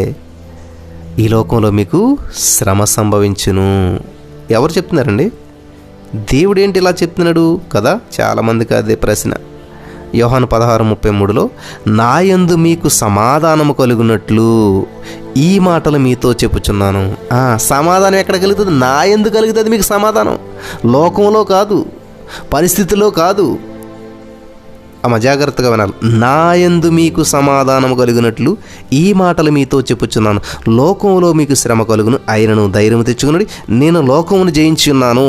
ఈ లోకంలో మీకు శ్రమ సంభవించును. ఎవరు చెప్తున్నారండి? దేవుడు ఏంటి ఇలా చెప్తున్నాడు కదా? చాలామందికి అదే ప్రశ్న. యోహాను 16:33లో, నా యందు మీకు సమాధానము కలుగునట్లు ఈ మాటలు మీతో చెప్పుచున్నాను. సమాధానం ఎక్కడ కలుగుతుంది? నా యందు కలుగుతుంది మీకు సమాధానం. లోకంలో కాదు, పరిస్థితిలో కాదు. జాగ్రత్తగా వినాలి. నా యందు మీకు సమాధానము కలిగినట్లు ఈ మాటలు మీతో చెప్పుచున్నాను. లోకంలో మీకు శ్రమ కలుగును, అయినను ధైర్యం తెచ్చుకుని నేను లోకమును జయించి ఉన్నాను.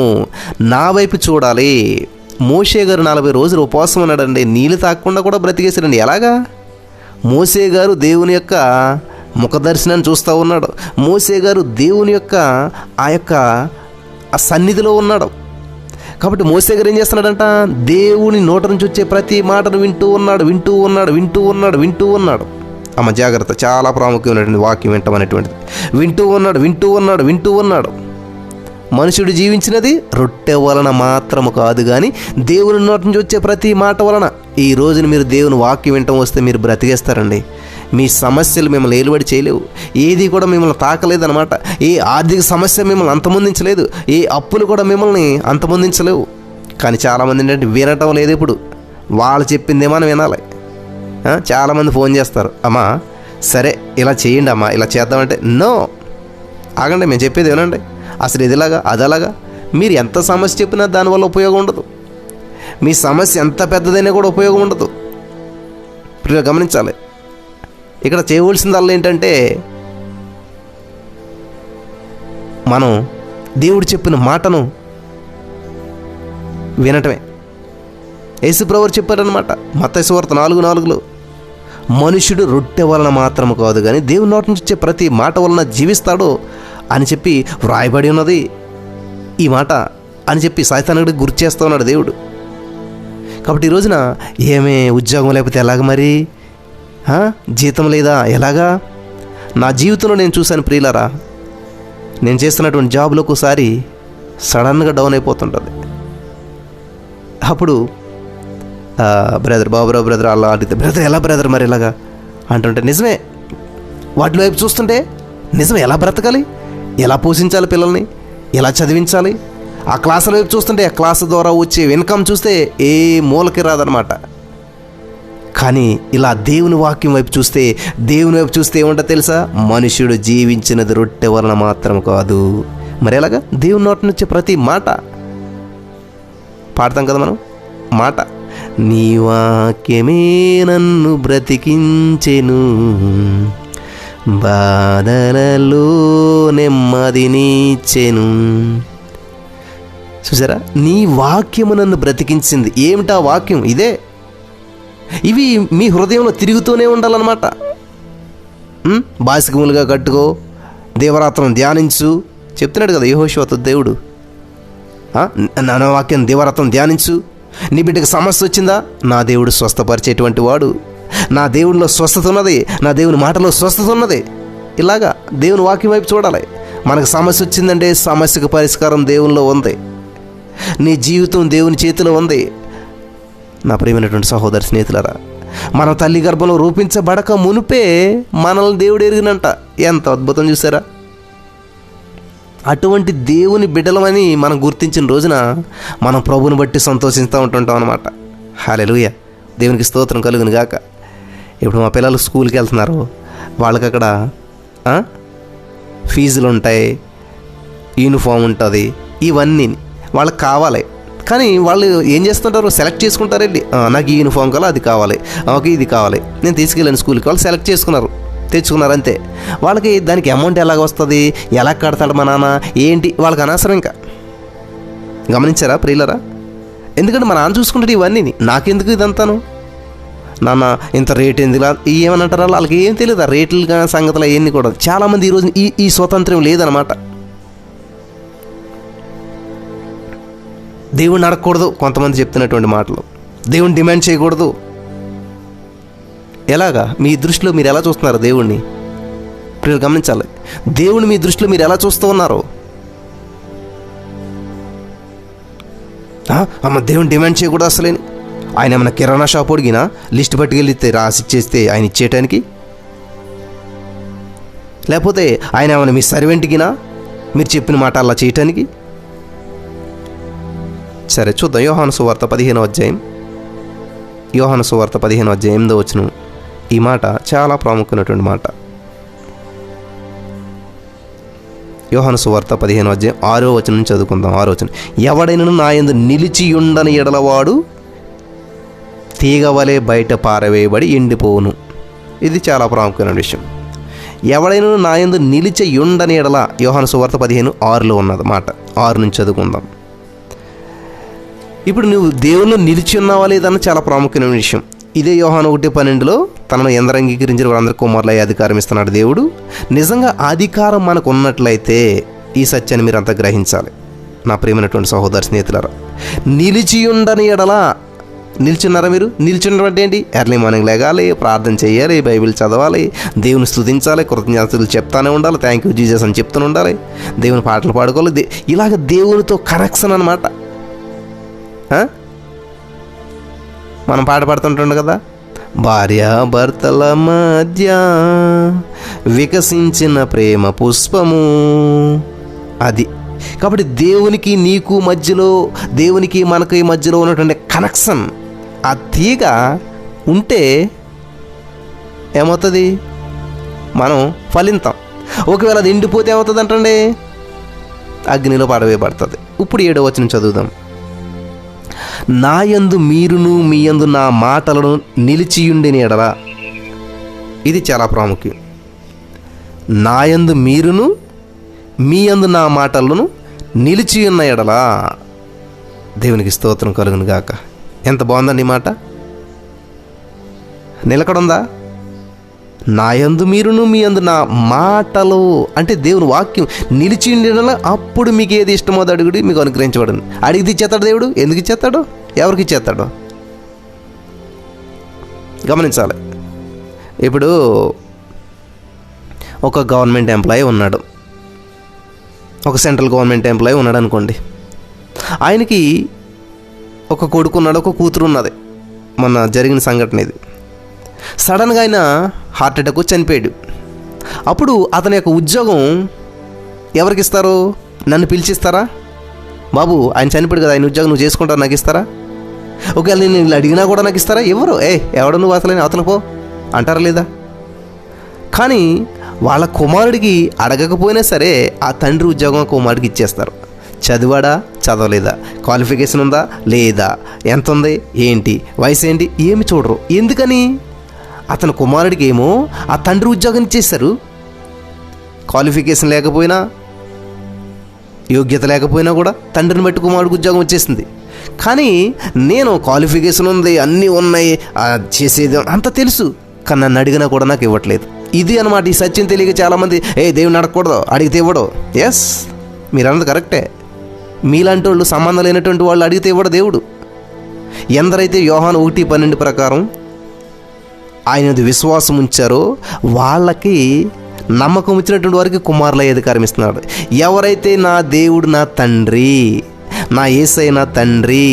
నా వైపు చూడాలి. మోషే గారు 40 రోజులు ఉపవాసం ఉన్నాడండి, నీళ్ళు తాగకుండా కూడా బ్రతికేశాడండి. ఎలాగా? మోషే గారు దేవుని యొక్క ముఖ దర్శనాన్ని చూస్తూ ఉన్నాడు. మోషే గారు దేవుని యొక్క ఆ సన్నిధిలో ఉన్నాడు. కాబట్టి మోషే గారు ఏం చేస్తున్నాడంట? దేవుని నోట నుంచి వచ్చే ప్రతి మాటను వింటూ ఉన్నాడు. జాగ్రత్త, చాలా ప్రాముఖ్యమైనటువంటి వాక్యం వింటామనేటువంటిది. వింటూ ఉన్నాడు. మనుషుడు జీవించినది రొట్టె వలన మాత్రము కాదు కానీ దేవుని నోటి నుంచి వచ్చే ప్రతి మాట వలన. ఈ రోజున మీరు దేవుని వాక్యం వింటం వస్తే మీరు బ్రతికేస్తారండి. మీ సమస్యలు మిమ్మల్ని ఏలుబడి చేయలేవు. ఏది కూడా మిమ్మల్ని తాకలేదన్నమాట. ఏ ఆర్థిక సమస్య మిమ్మల్ని అంతమొందించలేదు. ఏ అప్పులు కూడా మిమ్మల్ని అంతమొందించలేవు. కానీ చాలామంది ఏంటంటే వినటం లేదు. ఇప్పుడు వాళ్ళు చెప్పింది ఏమని వినాలి. చాలామంది ఫోన్ చేస్తారు, అమ్మా సరే ఇలా చేయండి అమ్మా, ఇలా చేద్దామంటే నో, ఆగండి, మేము చెప్పేది వినండి. అసలు ఇదిలాగా అదలాగా. మీరు ఎంత సమస్య చెప్పినా దానివల్ల ఉపయోగం ఉండదు. మీ సమస్య ఎంత పెద్దదైనా కూడా ఉపయోగం ఉండదు. ఇప్పుడు గమనించాలి. ఇక్కడ చేయవలసిందల్లా ఏంటంటే, మనం దేవుడు చెప్పిన మాటను వినటమే. యేసుప్రభువు చెప్పారనమాట మత్తయి సువార్త 4:4లో, మనుషుడు రొట్టె వలన మాత్రము కాదు కానీ దేవుని నోటి నుంచి వచ్చే ప్రతి మాట వలన జీవిస్తాడు అని చెప్పి వ్రాయబడి ఉన్నది ఈ మాట అని చెప్పి సైతానుడికి గుర్తు చేస్తూ ఉన్నాడు దేవుడు. కాబట్టి ఈ రోజున ఏమే ఉద్యోగం లేకపోతే ఎలాగ మరి? జీతం లేదా ఎలాగా? నా జీవితంలో నేను చూశాను ప్రియులారా, నేను చేస్తున్నటువంటి జాబ్లో ఒకసారి సడన్గా డౌన్ అయిపోతుంటుంది. అప్పుడు బ్రదర్ బాబురావు బ్రదర్ అలా అడిగితే, బ్రదర్ ఎలా బ్రదర్ మరి ఇలాగా అంటుంటే, నిజమే, వాటి వైపు చూస్తుంటే నిజమే, ఎలా బ్రతకాలి, ఎలా పోషించాలి పిల్లల్ని, ఎలా చదివించాలి, ఆ క్లాసుల వైపు చూస్తుంటే ఆ క్లాసు ద్వారా వచ్చే ఇన్కమ్ చూస్తే ఏ మూలకి రాదనమాట. కానీ ఇలా దేవుని వాక్యం వైపు చూస్తే, దేవుని వైపు చూస్తే ఏముంటుందో తెలుసా? మనుషుడు జీవించినది రొట్టె వలన మాత్రం కాదు. మరి ఎలాగా? దేవుని నోటి నుంచి ప్రతి మాట పాడతాం కదా మనం. మాట, నీ వాక్యమే నన్ను బ్రతికించెను, బాధలలో నెమ్మదినిచ్చెను. చూసారా? నీ వాక్యము నన్ను బ్రతికించింది. ఏమిటా వాక్యం? ఇదే. ఇవి మీ హృదయంలో తిరుగుతూనే ఉండాలన్నమాట. బాసికములుగా కట్టుకో, దేవరాత్రం ధ్యానించు చెప్తున్నాడు కదా యెహోషువతో దేవుడు. నా వాక్యం దేవరాత్రం ధ్యానించు. నీ బిడ్డకు సమస్య వచ్చిందా? నా దేవుడు స్వస్థపరిచేటువంటి వాడు. నా దేవుడిలో స్వస్థత ఉన్నది, నా దేవుని మాటలో స్వస్థత ఉన్నది. ఇలాగా దేవుని వాక్యం వైపు చూడాలి. మనకు సమస్య వచ్చిందంటే సమస్యకు పరిష్కారం దేవునిలో ఉంది. నీ జీవితం దేవుని చేతిలో ఉంది. నా ప్రియమైనటువంటి సహోదరి స్నేహితులారా, మన తల్లి గర్భంలో రూపించబడక మునిపే మనల్ని దేవుడు ఎరిగినంట. ఎంత అద్భుతం చూసారా? అటువంటి దేవుని బిడ్డలమని మనం గుర్తించిన రోజున మనం ప్రభువుని బట్టి సంతోషిస్తూ ఉంటుంటాం అన్నమాట. హల్లెలూయా, దేవునికి స్తోత్రం కలుగును గాక. ఇప్పుడు మా పిల్లలు స్కూల్కి వెళ్తున్నారు, వాళ్ళకి అక్కడ ఫీజులు ఉంటాయి, యూనిఫామ్ ఉంటుంది, ఇవన్నీ వాళ్ళకి కావాలి. కానీ వాళ్ళు ఏం చేస్తుంటారు? సెలెక్ట్ చేసుకుంటారు. వెళ్ళి నాకు ఈ యూనిఫామ్ కావాలి, అది కావాలి, ఓకే ఇది కావాలి, నేను తీసుకెళ్ళాను స్కూల్కి. వాళ్ళు సెలెక్ట్ చేసుకున్నారు, తెచ్చుకున్నారు అంతే. వాళ్ళకి దానికి అమౌంట్ ఎలాగ వస్తుంది, ఎలా కడతాడు మా నాన్న ఏంటి, వాళ్ళకి అనవసరం. ఇంకా గమనించారా ప్రియులరా? ఎందుకంటే మా నాన్న చూసుకుంటాడు ఇవన్నీ, నాకెందుకు ఇదంతాను, నాన్న ఇంత రేట్ ఎందుకు ఏమని అంటారా? వాళ్ళకి ఏం తెలియదు ఆ రేట్లు సంగతులు అవన్నీ కూడా. చాలామంది ఈరోజు ఈ స్వాతంత్ర్యం లేదనమాట. దేవుణ్ణి అడగకూడదు, కొంతమంది చెప్తున్నటువంటి మాటలు. దేవుణ్ణి డిమాండ్ చేయకూడదు. ఎలాగా? మీ దృష్టిలో మీరు ఎలా చూస్తున్నారు దేవుణ్ణి? ఇప్పుడు గమనించాలి. దేవుని మీ దృష్టిలో మీరు ఎలా చూస్తూ ఉన్నారు? అమ్మ దేవుని డిమాండ్ చేయకూడదు అసలేని. ఆయన ఏమన్నా కిరాణా షాప్ అడిగినా లిస్ట్ పట్టుకెళ్ళితే రాసిచ్చేస్తే ఆయన ఇచ్చేయటానికి? లేకపోతే ఆయన ఏమైనా మీ సర్వెంట్కినా మీరు చెప్పిన మాట అలా చేయటానికి? సరే చూద్దాం. యోహాను సువార్త 15వ అధ్యాయం 8వ వచనం. ఈ మాట చాలా ప్రాముఖ్యమైనటువంటి మాట. యోహాను సువార్త 15వ అధ్యాయం 6వ వచనం నుంచి చదువుకుందాం. 6వ వచనం. ఎవడైనను నా యందు నిలిచియుండని ఎడలవాడు తీగవలే బయట పారవేయబడి ఎండిపోవును. ఇది చాలా ప్రాముఖ్యమైన విషయం. ఎవడైనా నా యందు నిలిచియుండని ఎడల, యోహాను సువార్త 15:6లో ఉన్నది మాట. 6 నుంచి చదువుకుందాం. ఇప్పుడు నువ్వు దేవుళ్ళు నిలిచి ఉన్నావా లేదన్న చాలా ప్రాముఖ్యమైన విషయం. ఇదే యోహాను 1:12లో తనను ఎందరు అంగీకరించిన వారందరూ కుమారులై అధికారం ఇస్తున్నాడు దేవుడు. నిజంగా అధికారం మనకు ఉన్నట్లయితే ఈ సత్యాన్ని మీరు అంతా గ్రహించాలి. నా ప్రియమైనటువంటి సహోదర స్నేహితులారా, నిలిచియుండని ఎడల, నిల్చున్నారా మీరు? నిల్చుండడం అంటే ఏంటి? ఎర్లీ మార్నింగ్ లేగాలి, ప్రార్థన చేయాలి, బైబిల్ చదవాలి, దేవుని స్తుతించాలి, కృతజ్ఞతలు చెప్తానే ఉండాలి, థ్యాంక్ యూ జీసస్ అని చెప్తూనే ఉండాలి, దేవుని పాటలు పాడుకోవాలి. ఇలాగ దేవునితో కనెక్షన్ అన్నమాట. మనం పాట పాడుతుంటుండే కదా, భార్యాభర్తల మధ్య వికసించిన ప్రేమ పుష్పము అది. కాబట్టి దేవునికి నీకు మధ్యలో, దేవునికి మనకి మధ్యలో ఉన్నటువంటి కనెక్షన్, ఆ తీగ ఉంటే ఏమవుతుంది? మనం ఫలింతాం. ఒకవేళ అది ఎండిపోతే ఏమవుతుంది అంటండి? అగ్నిలో పడవేయబడుతుంది. ఇప్పుడు 7వ వచనం చదువుదాం. నా యందు మీరును మీ యందు నా మాటలను నిలిచియుండిన ఎడల. ఇది చాలా ప్రాముఖ్యం. నా యందు మీరును మీ యందు నా మాటలను నిలిచి ఉన్న ఎడల. దేవునికి స్తోత్రం కలుగును గాక. ఎంత బాగుందండి ఈ మాట. నిలకడుందా? నా యందు మీరును మీ యందు నా మాటలు అంటే దేవుని వాక్యం నిలిచి ఉండేలా, అప్పుడు మీకు ఏది ఇష్టమో అది అడుగుడి, మీకు అనుగ్రహించబడింది. అడిగితే ఇచ్చేస్తాడు దేవుడు. ఎందుకు ఇచ్చేస్తాడు? ఎవరికి ఇచ్చేస్తాడు? గమనించాలి. ఇప్పుడు ఒక గవర్నమెంట్ ఎంప్లాయీ ఉన్నాడు, ఒక సెంట్రల్ గవర్నమెంట్ ఎంప్లాయీ ఉన్నాడు అనుకోండి. ఆయనకి ఒక కొడుకు ఉన్నాడు, ఒక కూతురు ఉన్నది. మొన్న జరిగిన సంఘటన ఇది. సడన్గా ఆయన హార్ట్ అటాక్ చనిపోయాడు. అప్పుడు అతని యొక్క ఉద్యోగం ఎవరికి ఇస్తారు? నన్ను పిలిచిస్తారా? బాబు ఆయన చనిపోయాడు కదా, ఆయన ఉద్యోగం నువ్వు చేసుకుంటావు, నాకు ఇస్తారా? ఒకవేళ నేను అడిగినా కూడా నాకు ఇస్తారా? ఎవరు? ఎవడు నువ్వు అసలు అవతల పో అంటారా లేదా? కానీ వాళ్ళ కుమారుడికి అడగకపోయినా సరే ఆ తండ్రి ఉద్యోగం కుమారుడికి ఇచ్చేస్తారు. చదివాడా, చదవలేదా, క్వాలిఫికేషన్ ఉందా లేదా, ఎంత ఉంది, ఏంటి, వయసు ఏంటి, ఏమి చూడరు. ఎందుకని? అతని కుమారుడికి ఏమో ఆ తండ్రి ఉద్యోగం ఇచ్చేస్తారు. క్వాలిఫికేషన్ లేకపోయినా, యోగ్యత లేకపోయినా కూడా తండ్రిని బట్టి కుమారుడికి ఉద్యోగం వచ్చేసింది. కానీ నేను క్వాలిఫికేషన్ ఉంది, అన్నీ ఉన్నాయి, చేసేది అంత తెలుసు, కానీ నన్ను అడిగినా కూడా నాకు ఇవ్వట్లేదు. ఇది అనమాట. ఈ సత్యం తెలియక చాలామంది దేవుని అడగకూడదు, అడిగితే ఇవ్వడు. ఎస్, మీరు అన్నది కరెక్టే. మీలాంటి వాళ్ళు, సంబంధం లేనటువంటి వాళ్ళు అడిగితే ఇవ్వడు దేవుడు. ఎందరైతే యోహాను 1:12 ప్రకారం ఆయన విశ్వాసం ఉంచారో వాళ్ళకి, నమ్మకం ఇచ్చినటువంటి వారికి కుమారులై అధికారం ఇస్తున్నాడు. ఎవరైతే నా దేవుడు నా తండ్రి, నా యేసయ్య నా తండ్రి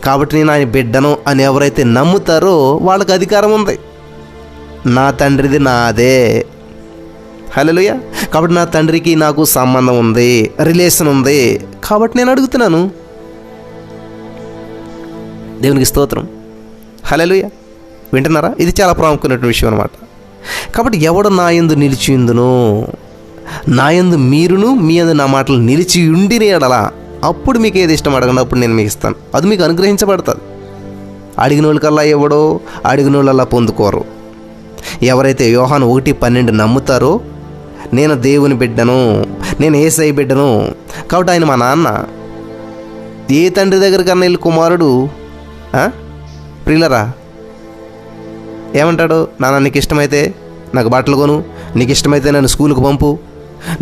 కాబట్టి నేను ఆయన బిడ్డను అని ఎవరైతే నమ్ముతారో వాళ్ళకి అధికారం ఉంది. నా తండ్రిది నాదే. హల్లెలూయా. కాబట్టి నా తండ్రికి నాకు సంబంధం ఉంది, రిలేషన్ ఉంది, కాబట్టి నేను అడుగుతున్నాను. దేవునికి స్తోత్రం. హల్లెలూయా. వింటున్నారా? ఇది చాలా ప్రాముఖ్యమైన విషయం అనమాట. కాబట్టి ఎవడు నా యందు నిలిచి ఉందునో, నా యందు మీరును మీ యందు నా మాటలు నిలిచి ఉండిన ఎడల, అప్పుడు మీకు ఏది ఇష్టం అడగండి, అప్పుడు నేను మీకు ఇస్తాను. అది మీకు అనుగ్రహించబడుతుంది. అడిగిన వాళ్ళకల్లా ఎవడో, అడిగిన వాళ్ళల్లా పొందుకోరు. ఎవరైతే యోహాను 1:12 నమ్ముతారో, నేను దేవుని బిడ్డను, నేను యేసయ్య బిడ్డను, కాబట్టి ఆయన మా నాన్న. ఏ తండ్రి దగ్గరికన్నా వెళ్ళి కుమారుడు ప్రియులరా ఏమంటాడు? నాన్న నీకు ఇష్టమైతే నాకు బట్టలు కొను, నీకు ఇష్టమైతే నన్ను స్కూల్కి పంపు,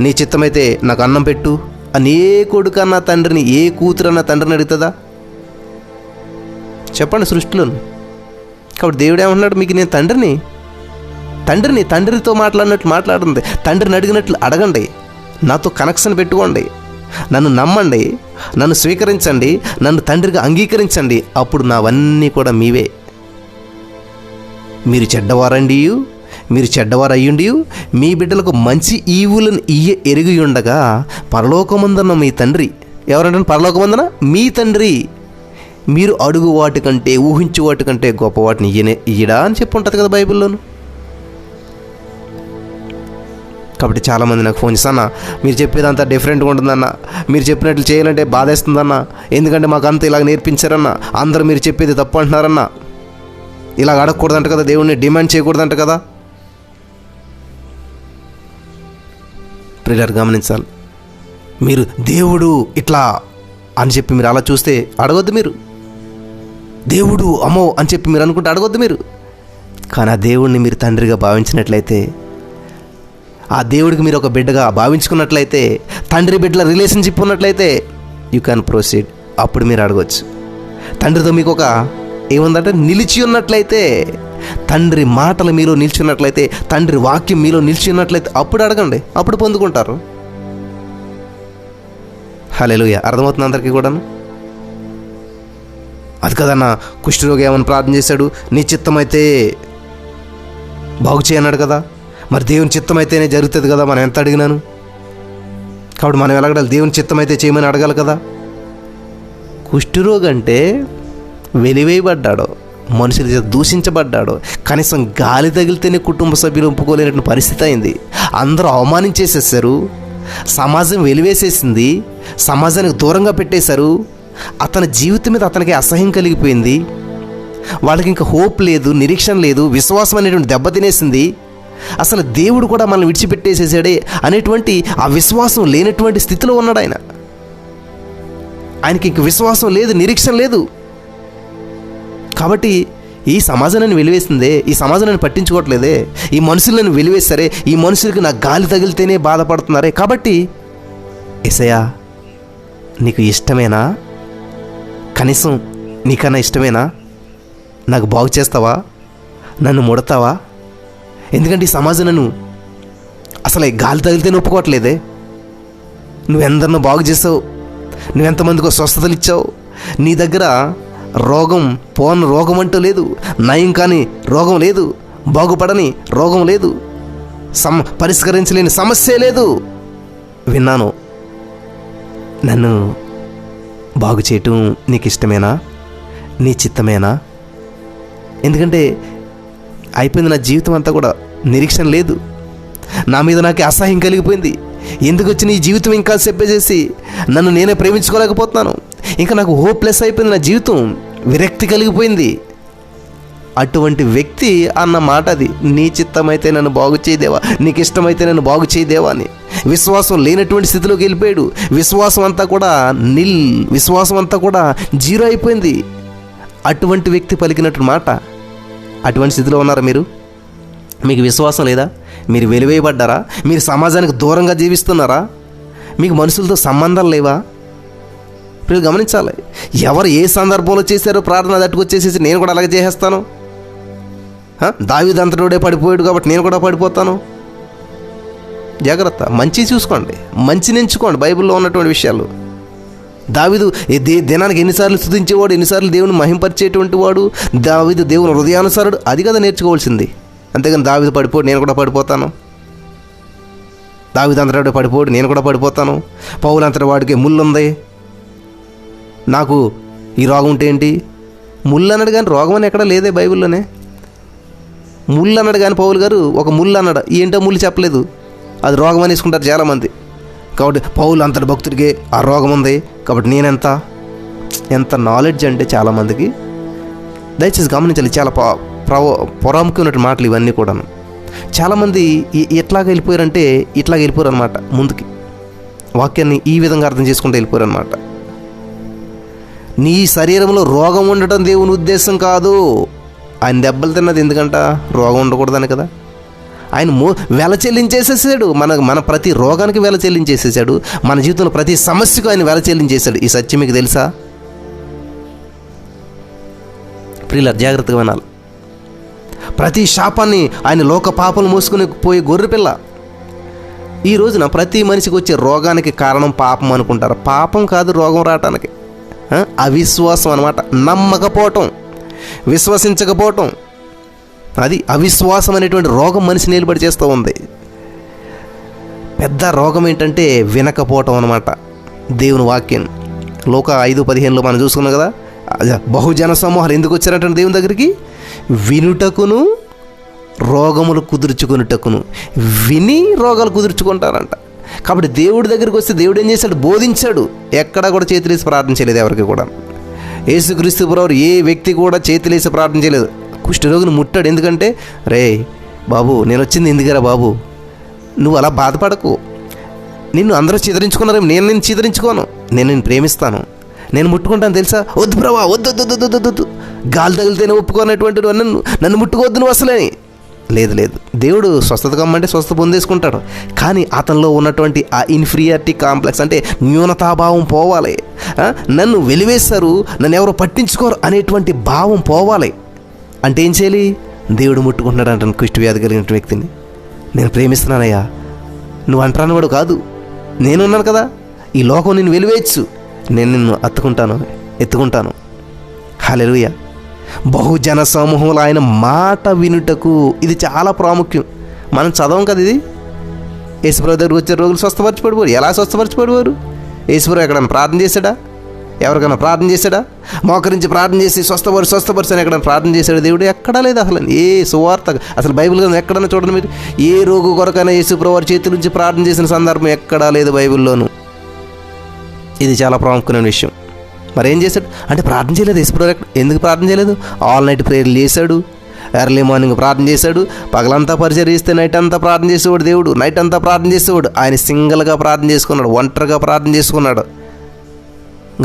నీ చిత్తమైతే నాకు అన్నం పెట్టు అని ఏ కొడుకు అన్న తండ్రిని, ఏ కూతురు అన్న తండ్రిని అడుగుతుందా? చెప్పండి సృష్టిలో. కాబట్టి దేవుడు ఏమన్నాడు? మీకు నేను తండ్రిని తండ్రితో మాట్లాడినట్లు మాట్లాడండి, తండ్రిని అడిగినట్లు అడగండి, నాతో కనెక్షన్ పెట్టుకోండి. నన్ను నమ్మండి, నన్ను స్వీకరించండి, నన్ను తండ్రిగా అంగీకరించండి, అప్పుడు నావన్నీ కూడా మీవే. మీరు చెడ్డవారు అయ్యుండి మీ బిడ్డలకు మంచి ఈవులను ఎరిగి ఉండగా పరలోకమందున్న మీ తండ్రి, ఎవరంటే పరలోకమందున మీ తండ్రి, మీరు అడుగు వాటి కంటే ఊహించు వాటి కంటే గొప్ప వాటిని ఇయ్యడా అని చెప్పి ఉంటుంది కదా బైబిల్లోను. కాబట్టి చాలామంది నాకు ఫోన్ చేస్తాను, మీరు చెప్పేదంతా డిఫరెంట్గా ఉంటుందన్న, మీరు చెప్పినట్లు చేయాలంటే బాధేస్తుందన్న, ఎందుకంటే మాకు అంతా ఇలాగ నేర్పించారన్న, అందరూ మీరు చెప్పేది తప్పు అంటున్నారన్న, ఇలాగ అడగకూడదంట కదా, దేవుణ్ణి డిమాండ్ చేయకూడదంట కదా. ప్రియులారా గమనించాలి, మీరు దేవుడు ఇట్లా అని చెప్పి మీరు అలా చూస్తే అడగొద్దు. మీరు దేవుడు అమ్మో అని చెప్పి మీరు అనుకుంటే అడగొద్దు మీరు. కానీ ఆ దేవుడిని మీరు తండ్రిగా భావించినట్లయితే, ఆ దేవుడికి మీరు ఒక బిడ్డగా భావించుకున్నట్లయితే, తండ్రి బిడ్డల రిలేషన్షిప్ ఉన్నట్లయితే యూ క్యాన్ ప్రొసీడ్. అప్పుడు మీరు అడగవచ్చు. తండ్రితో మీకు ఒక ఏముందంటే నిలిచి ఉన్నట్లయితే, తండ్రి మాటలు మీలో నిలిచి ఉన్నట్లయితే, తండ్రి వాక్యం మీలో నిలిచి ఉన్నట్లయితే అప్పుడు అడగండి, అప్పుడు పొందుకుంటారు. హల్లెలూయా. అర్థమవుతుంది అందరికీ కూడాను. అది కదన్నా, కుష్ఠరోగి ఏమని ప్రార్థన చేశాడు, నీ చిత్తమైతే బాగు చేయన్నాడు కదా, మరి దేవుని చిత్తం అయితేనే జరుగుతుంది కదా మనం ఎంత అడిగినాను. కాబట్టి మనం ఎలా అడగాలి, దేవుని చిత్తం అయితే చేయమని అడగాలి కదా. కుష్ఠరోగి అంటే వెలివేయబడ్డాడు, మనుషుల చేత దూషించబడ్డాడు, కనీసం గాలి తగిలితేనే కుటుంబ సభ్యులు ఒప్పుకోలేనటువంటి పరిస్థితి అయింది. అందరూ అవమానించేసేసారు, సమాజం వెలివేసేసింది, సమాజానికి దూరంగా పెట్టేశారు. అతని జీవితం మీద అతనికి అసహ్యం కలిగిపోయింది. వాళ్ళకి ఇంకా హోప్ లేదు, నిరీక్షణ లేదు, విశ్వాసం అనేటువంటి దెబ్బతినేసింది. అసలు దేవుడు కూడా మనల్ని విడిచిపెట్టేసేసాడే అనేటువంటి ఆ విశ్వాసం లేనటువంటి స్థితిలో ఉన్నాడు ఆయన. ఆయనకి ఇంక విశ్వాసం లేదు, నిరీక్షణ లేదు. కాబట్టి ఈ సమాజాన్ని వెలివేసిందే, ఈ సమాజాన్ని పట్టించుకోవట్లేదే, ఈ మనుషులను వెలివేస్తారే, ఈ మనుషులకి నా గాలి తగిలితేనే బాధపడుతున్నారే. కాబట్టి యేసయ్యా నీకు ఇష్టమేనా, కనీసం నీకన్నా ఇష్టమేనా, నాకు బాగు చేస్తావా, నన్ను ముడతావా? ఎందుకంటే ఈ సమాజం నన్ను అసలు గాలి తగిలితేనే ఒప్పుకోవట్లేదే. నువ్వెందరినో బాగు చేసావు, నువ్వెంతమందికో స్వస్థతలు ఇచ్చావు, నీ దగ్గర రోగం అంటూ లేదు, నయం కానీ రోగం లేదు, బాగుపడని రోగం లేదు, పరిష్కరించలేని సమస్య లేదు. విన్నాను, నన్ను బాగు చేయటం నీకు ఇష్టమేనా, నీ చిత్తమేనా? ఎందుకంటే అయిపోయింది నా జీవితం అంతా కూడా, నిరీక్షణ లేదు, నా మీద నాకే అసహ్యం కలిగిపోయింది. ఎందుకు వచ్చిన ఈ జీవితం ఇంకా చెప్పేసేసి నన్ను నేనే ప్రేమించుకోలేకపోతున్నాను, ఇంకా నాకు హోప్లెస్ అయిపోయింది, నా జీవితం విరక్తి కలిగిపోయింది. అటువంటి వ్యక్తి అన్న మాట అది, నీ చిత్తమైతే నన్ను బాగు చేయదేవా, నీకు ఇష్టమైతే నన్ను బాగు చేయదేవా అని విశ్వాసం లేనటువంటి స్థితిలోకి వెళ్ళిపోయాడు. విశ్వాసం అంతా కూడా జీరో అయిపోయింది. అటువంటి వ్యక్తి పలికినట్టు మాట. అటువంటి స్థితిలో ఉన్నారా మీరు? మీకు విశ్వాసం లేదా? మీరు వెలివేయబడ్డారా? మీరు సమాజానికి దూరంగా జీవిస్తున్నారా? మీకు మనుషులతో సంబంధాలు లేవా? మీరు గమనించాలి, ఎవరు ఏ సందర్భంలో చేశారో ప్రార్థన తట్టుకొచ్చేసేసి నేను కూడా అలాగే చేసేస్తాను. దావీదు అంతటోడే పడిపోయాడు కాబట్టి నేను కూడా పడిపోతాను. జాగ్రత్త, మంచి చూసుకోండి, మంచిని ఎంచుకోండి. బైబిల్లో ఉన్నటువంటి విషయాలు, దావీదు దినానికి ఎన్నిసార్లు స్తుతించేవాడు, ఎన్నిసార్లు దేవుని మహింపరిచేటువంటి వాడు, దావీదు దేవుని హృదయానుసారుడు, అది కదా నేర్చుకోవాల్సింది. అంతేగాని దావీదు పడిపోడు నేను కూడా పడిపోతాను, దావీదు అంతటోడే పడిపోడు నేను కూడా పడిపోతాను, పౌలు అంతటి వాడికి ముళ్ళు ఉంది, నాకు ఈ రోగం ఉంటే ఏంటి? ముళ్ళు అన్నాడు కానీ రోగం అని ఎక్కడా లేదే బైబిల్లోనే. ముళ్ళు అన్నాడు కానీ పౌలు గారు ఒక ముళ్ళు అన్నాడు, ఏంటో ముళ్ళు చెప్పలేదు. అది రోగం అనేసుకుంటారు చాలామంది. కాబట్టి పౌలు అంతటి భక్తుడికి ఆ రోగం ఉంది కాబట్టి ఎంత నాలెడ్జ్ అంటే చాలామందికి. దయచేసి గమనించాలి, చాలా ప్రాముఖ్యమైనటువంటి మాటలు ఇవన్నీ కూడాను. చాలామంది ఎట్లాగ వెళ్ళిపోయారంటే ఇట్లాగ వెళ్ళిపోయారు అనమాట, ముందుకి వాక్యాన్ని ఈ విధంగా అర్థం చేసుకుంటూ వెళ్ళిపోయారు అనమాట. నీ శరీరంలో రోగం ఉండటం దేవుని ఉద్దేశం కాదు. ఆయన దెబ్బలు తిన్నది ఎందుకంట? రోగం ఉండకూడదని కదా. ఆయన వెల చెల్లించేసేసాడు, మన ప్రతి రోగానికి వెల చెల్లించేసేసాడు, మన జీవితంలో ప్రతి సమస్యకు ఆయన వెల చెల్లించేశాడు. ఈ సత్యం మీకు తెలుసా? ప్రియులారా జాగ్రత్తగా వినాలి. ప్రతి శాపాన్ని ఆయన లోక పాపలు మోసుకుని పోయి గొర్రెపిల్ల, ఈ రోజున ప్రతి మనిషికి వచ్చే రోగానికి కారణం పాపం అనుకుంటారు. పాపం కాదు రోగం రావటానికి, అవిశ్వాసం అన్నమాట. నమ్మకపోవటం, విశ్వసించకపోవటం, అది అవిశ్వాసం అనేటువంటి రోగం మనిషిని నిలబడి చేస్తూ ఉంది. పెద్ద రోగం ఏంటంటే వినకపోవటం అన్నమాట. దేవుని వాక్యం లోకా 5:15 మనం చూసుకున్నాం కదా. బహుజన సమూహాలు ఎందుకు వచ్చారంటే దేవుని దగ్గరికి? వినుటకును రోగములు కుదుర్చుకున్నటకును. విని రోగాలు కుదుర్చుకుంటారంట. కాబట్టి దేవుడి దగ్గరికి వస్తే దేవుడు ఏం చేశాడు? బోధించాడు. ఎక్కడా కూడా చేతులేసి ప్రార్థన చేయలేదు ఎవరికి కూడా. యేసుక్రీస్తు ప్రభువు ఏ వ్యక్తి కూడా చేతులేసి ప్రార్థన చేయలేదు. కుష్ఠరోగిని ముట్టాడు. ఎందుకంటే, రే బాబు, నేను వచ్చింది ఎందుకురా బాబు, నువ్వు అలా బాధపడకు, నిన్ను అందరూ చిదరించుకున్నారేమో, నేను నిన్ను చిదరించుకోను, నేను నిన్ను ప్రేమిస్తాను, నేను ముట్టుకుంటాను తెలుసా. వద్దు ప్రభా, వద్దు, గాలి తగిలితేనే ఒప్పుకున్నటువంటి నన్ను ముట్టుకోవద్దు నువ్వు అసలేని. లేదు, దేవుడు స్వస్థత కమ్మంటే స్వస్థత పొందేసుకుంటాడు. కానీ అతనిలో ఉన్నటువంటి ఆ ఇన్ఫీరియారిటీ కాంప్లెక్స్, అంటే న్యూనతాభావం పోవాలి. నన్ను వెలివేస్తారు, నన్ను ఎవరో పట్టించుకోరు అనేటువంటి భావం పోవాలి. అంటే ఏం చేయాలి? దేవుడు ముట్టుకుంటున్నాడు అంటాను కుష్ఠవ్యాధి కలిగిన వ్యక్తిని. నేను ప్రేమిస్తున్నానయ్యా, నువ్వు అంటాను వాడు కాదు, నేనున్నాను కదా, ఈ లోకం నిన్ను వెలివేయచ్చు, నేను నిన్ను ఎత్తుకుంటాను. హల్లెలూయా. బహుజన సమూహంలో ఆయన మాట వినుటకు, ఇది చాలా ప్రాముఖ్యం. మనం చదవం కదా ఇది. యేసుప్రభు దగ్గరికి వచ్చే రోగులు స్వస్థపరచబడిపోరు. ఎలా స్వస్థపరచబడిపోరు? యేసుప్రభు ఎక్కడైనా ప్రార్థన చేశాడా? ఎవరికైనా ప్రార్థన చేశాడా? మోకరించి ప్రార్థన చేసి స్వస్థపరచని ఎక్కడైనా ప్రార్థన చేశాడు దేవుడు? ఎక్కడా లేదు అసలు. ఏ సువార్త అసలు బైబిల్ ఎక్కడైనా చూడండి మీరు. ఏ రోగు కొరకైనా యేసుప్రభు వారి చేతి నుంచి ప్రార్థన చేసిన సందర్భం ఎక్కడా లేదు బైబిల్లోనూ. ఇది చాలా ప్రాముఖ్యమైన విషయం. మరి ఏం చేశాడు అంటే ప్రార్థన చేయలేదు యేసుప్రభు. ఎందుకు ప్రార్థన చేయలేదు? ఆల్ నైట్ ప్రేయర్లు చేశాడు, ఎర్లీ మార్నింగ్ ప్రార్థన చేశాడు, పగలంతా పరిచయం చేస్తే నైట్ అంతా ప్రార్థన చేసేవాడు దేవుడు. నైట్ అంతా ప్రార్థన చేసేవాడు. ఆయన సింగిల్గా ప్రార్థన చేసుకున్నాడు, ఒంటరిగా ప్రార్థన చేసుకున్నాడు.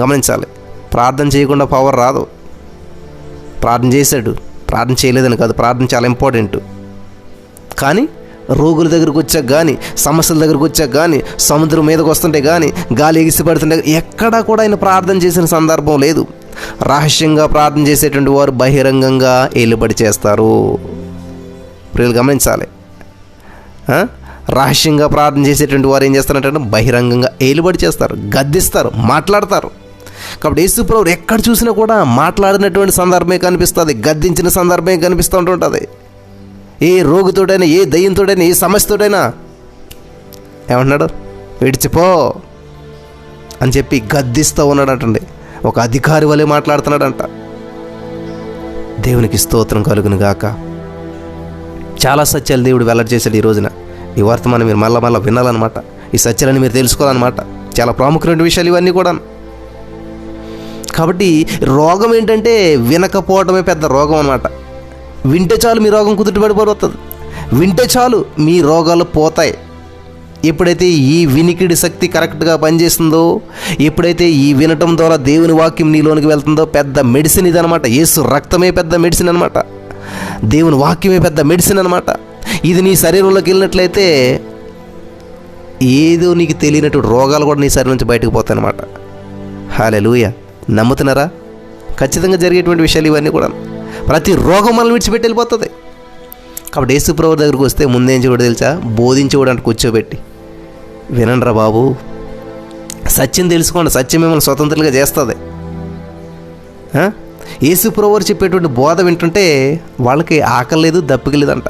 గమనించాలి, ప్రార్థన చేయకుండా పవర్ రాదు. ప్రార్థన చేశాడు, ప్రార్థన చేయలేదని కాదు, ప్రార్థన చాలా ఇంపార్టెంట్. కానీ రోగుల దగ్గరకు వచ్చాక కానీ, సమస్యల దగ్గరకు వచ్చాక కానీ, సముద్రం మీదకి వస్తుంటే కానీ, గాలి ఎగిసిపడుతుంటే ఎక్కడా కూడా ఆయన ప్రార్థన చేసిన సందర్భం లేదు. రహస్యంగా ప్రార్థన చేసేటువంటి వారు బహిరంగంగా ఏలుబడి చేస్తారు. ప్రియులు గమనించాలి, రహస్యంగా ప్రార్థన చేసేటువంటి వారు ఏం చేస్తారంటే బహిరంగంగా ఏలుబడి చేస్తారు, గద్దిస్తారు, మాట్లాడతారు. కాబట్టి యేసుప్రభు ఎక్కడ చూసినా కూడా మాట్లాడినటువంటి సందర్భమే కనిపిస్తుంది, గద్దించిన సందర్భమే కనిపిస్తూ ఉంటుంటుంది. ఏ రోగితోడైనా, ఏ దయ్యంతోడైనా, ఏ సమస్యతోడైనా ఏమంటున్నాడు? విడిచిపో అని చెప్పి గద్దిస్తూ ఉన్నాడంటండి. ఒక అధికారి వలె మాట్లాడుతున్నాడంట. దేవునికి స్తోత్రం కలుగును గాక. చాలా సత్యాలు దేవుడు వెల్లడి చేశాడు ఈ రోజున. ఈ వర్తమానం మీరు మళ్ళా వినాలన్నమాట. ఈ సత్యాలని మీరు తెలుసుకోవాలన్నమాట. చాలా ప్రాముఖ్యమైన విషయాలు ఇవన్నీ కూడా. కాబట్టి రోగం ఏంటంటే వినకపోవడమే పెద్ద రోగం అన్నమాట. వింటే చాలు మీ రోగం కుదుటపడిపోతుంది. వింటే చాలు మీ రోగాలు పోతాయి. ఎప్పుడైతే ఈ వినికిడి శక్తి కరెక్ట్గా పనిచేస్తుందో, ఎప్పుడైతే ఈ వినటం ద్వారా దేవుని వాక్యం నీలోనికి వెళ్తుందో, పెద్ద మెడిసిన్ ఇదనమాట. యేసు రక్తమే పెద్ద మెడిసిన్ అనమాట. దేవుని వాక్యమే పెద్ద మెడిసిన్ అనమాట. ఇది నీ శరీరంలోకి వెళ్ళినట్లయితే ఏదో నీకు తెలియనట్టు రోగాలు కూడా నీ శరీరం నుంచి బయటకు పోతాయి అనమాట. హల్లెలూయా. నమ్ముతున్నారా? ఖచ్చితంగా జరిగేటువంటి విషయాలు ఇవన్నీ కూడా. ప్రతి రోగం మనల్ని విడిచిపెట్టి వెళ్ళిపోతుంది. కాబట్టి యేసుప్రభు దగ్గరికి వస్తే ముందేం చేయడం తెలుసా? బోధించేవాడు అంటే కూర్చోబెట్టి, వినండిరా బాబు, సత్యం తెలుసుకోండి, సత్యం మిమ్మల్ని స్వతంత్రులుగా చేస్తుంది. యేసుప్రభు చెప్పేటువంటి బోధ వింటుంటే వాళ్ళకి ఆకలి లేదు, దప్పిక లేదంట.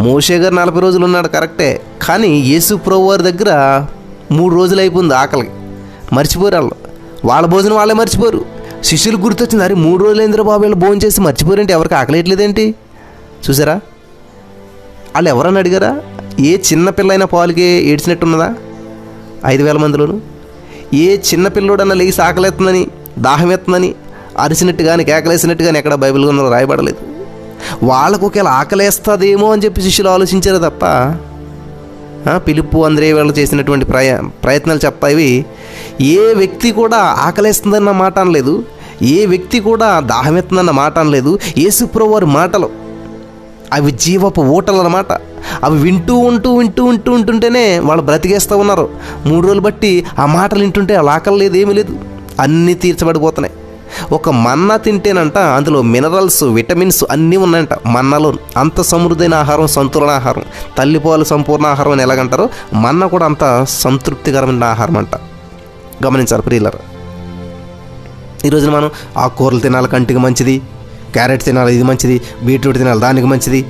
మోషే గారు 40 రోజులు ఉన్నాడు కరెక్టే, కానీ యేసుప్రభు వారి దగ్గర 3 రోజులు అయిపోయింది ఆకలికి. మర్చిపోరు వాళ్ళు, వాళ్ళ భోజనం వాళ్ళే మర్చిపోరు. శిష్యులు గుర్తొచ్చింది, అరే 3 రోజులు అయిందిరా బాబు వీళ్ళు భోజనం చేసి మర్చిపోరంటే ఎవరికి ఆకలేయట్లేదేంటి? చూసారా? వాళ్ళు ఎవరని అడిగారా? ఏ చిన్నపిల్లైనా పాలుకి ఏడ్చినట్టున్నదా 5,000 మందిలోనూ? ఏ చిన్నపిల్లోడన్నా లేచి ఆకలేస్తుందని, దాహం ఎత్తుందని అరిచినట్టు కానీ, కేకలేసినట్టు కానీ ఎక్కడ బైబిల్ గ్రంథంలో రాయబడలేదు. వాళ్ళకు ఒకవేళ ఆకలేస్తుందేమో అని చెప్పి శిష్యులు ఆలోచించారు తప్ప, పిలుపు అంద్రే వాళ్ళు చేసినటువంటి ప్రయత్నాలు చెప్తాయి. ఏ వ్యక్తి కూడా ఆకలేస్తుందన్న మాట అనలేదు, ఏ వ్యక్తి కూడా దాహమెత్తుందన్న మాట అనలేదు. యేసుప్రభు వారి మాటలు అవి జీవపు ఊటలు అన్నమాట. అవి వింటుంటేనే వాళ్ళు బ్రతికేస్తూ ఉన్నారు. 3 రోజులు బట్టి ఆ మాటలు వింటుంటే వాళ్ళ ఆకలి లేదు, ఏమీ లేదు, అన్నీ తీర్చబడిపోతున్నాయి. ఒక మన్నా తింటేనంట అందులో మినరల్స్, విటమిన్స్ అన్నీ ఉన్నాయంట. మన్నాలో అంత సమృద్ధైన ఆహారం, సంతులన ఆహారం. తల్లిపాలు సంపూర్ణ ఆహారం అని ఎలాగంటారో మన్నా కూడా అంత సంతృప్తికరమైన ఆహారం అంట. గమనించాలి ప్రియులారా. ఈరోజున మనం ఆకుకూరలు తినాలి, కంటికి మంచిది. క్యారెట్ తినాలి, ఇది మంచిది. బీట్రూట్ తినాలి, దానికి మంచిది.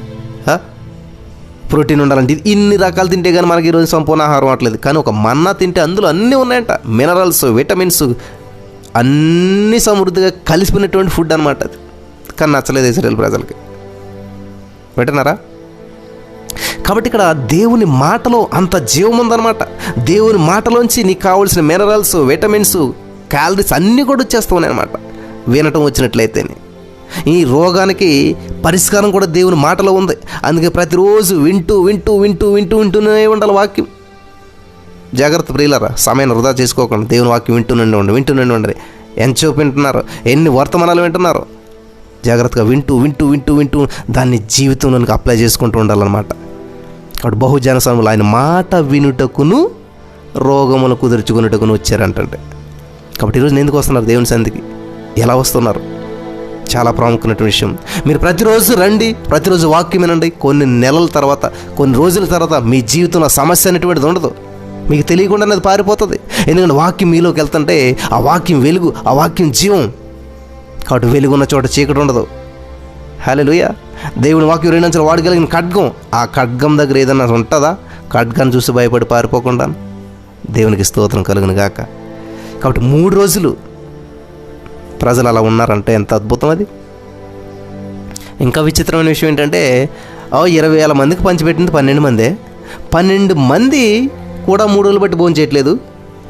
ప్రోటీన్ ఉండాలంటే ఇన్ని రకాలు తింటే కానీ మనకి ఈరోజు సంపూర్ణ ఆహారం అవ్వట్లేదు. కానీ ఒక మన్నా తింటే అందులో అన్నీ ఉన్నాయంట. మినరల్స్, విటమిన్స్ అన్నీ సమృద్ధిగా కలిసిపోయినటువంటి ఫుడ్ అనమాట అది. కానీ నచ్చలేదు ఇశ్రాయేలు ప్రజలకి. పెట్టినారా? కాబట్టి ఇక్కడ దేవుని మాటలో అంత జీవం ఉందన్నమాట. దేవుని మాటలోంచి నీకు కావాల్సిన మినరల్స్, విటమిన్స్, క్యాలరీస్ అన్నీ కూడా వచ్చేస్తూ ఉన్నాయి అనమాట వినటం వచ్చినట్లయితే. ఈ రోగానికి పరిష్కారం కూడా దేవుని మాటలో ఉంది. అందుకే ప్రతిరోజు వింటూనే ఉండాలి వాక్యం. జాగ్రత్త ప్రియులారా, సమయాన్ని వృధా చేసుకోకుండా దేవుని వాక్యం వింటూనే ఉండాలి. ఎంతసేపు వింటున్నారు, ఎన్ని వర్తమానాలు వింటున్నారు, జాగ్రత్తగా వింటూ దాన్ని జీవితంలోనికి అప్లై చేసుకుంటూ ఉండాలన్నమాట. కాబట్టి బహుజన సమూహంలో ఆయన మాట వినుటకును రోగములు కుదుర్చుకున్నట్టుకును వచ్చారంటే. కాబట్టి ఈరోజు ఎందుకు వస్తున్నారు దేవుని సన్నిధికి, ఎలా వస్తున్నారు? చాలా ప్రాముఖ్యమైన విషయం. మీరు ప్రతిరోజు రండి, ప్రతిరోజు వాక్యం వినండి. కొన్ని నెలల తర్వాత, కొన్ని రోజుల తర్వాత మీ జీవితంలో సమస్య అనేటువంటిది ఉండదు. మీకు తెలియకుండానే అది పారిపోతుంది. ఎందుకంటే వాక్యం మీలోకి వెళ్తుంటే ఆ వాక్యం వెలుగు, ఆ వాక్యం జీవం. కాబట్టి వెలుగు ఉన్న చోట చీకటి ఉండదు. హల్లెలూయా. దేవుని వాక్యం రెండంచెలు వాడగలిగిన ఖడ్గం, ఆ ఖడ్గం దగ్గర ఏదైనా ఉంటుందా? ఖడ్గాన్ని చూసి భయపడి పారిపోకుండా. దేవునికి స్తోత్రం కలుగును గాక. కాబట్టి 3 రోజులు ప్రజలు అలా ఉన్నారంటే ఎంత అద్భుతం అది. ఇంకా విచిత్రమైన విషయం ఏంటంటే 20,000 మందికి పంచిపెట్టింది 12 మందే. 12 మంది కూడా 3 రోజులు బట్టి భోజనం చేయట్లేదు.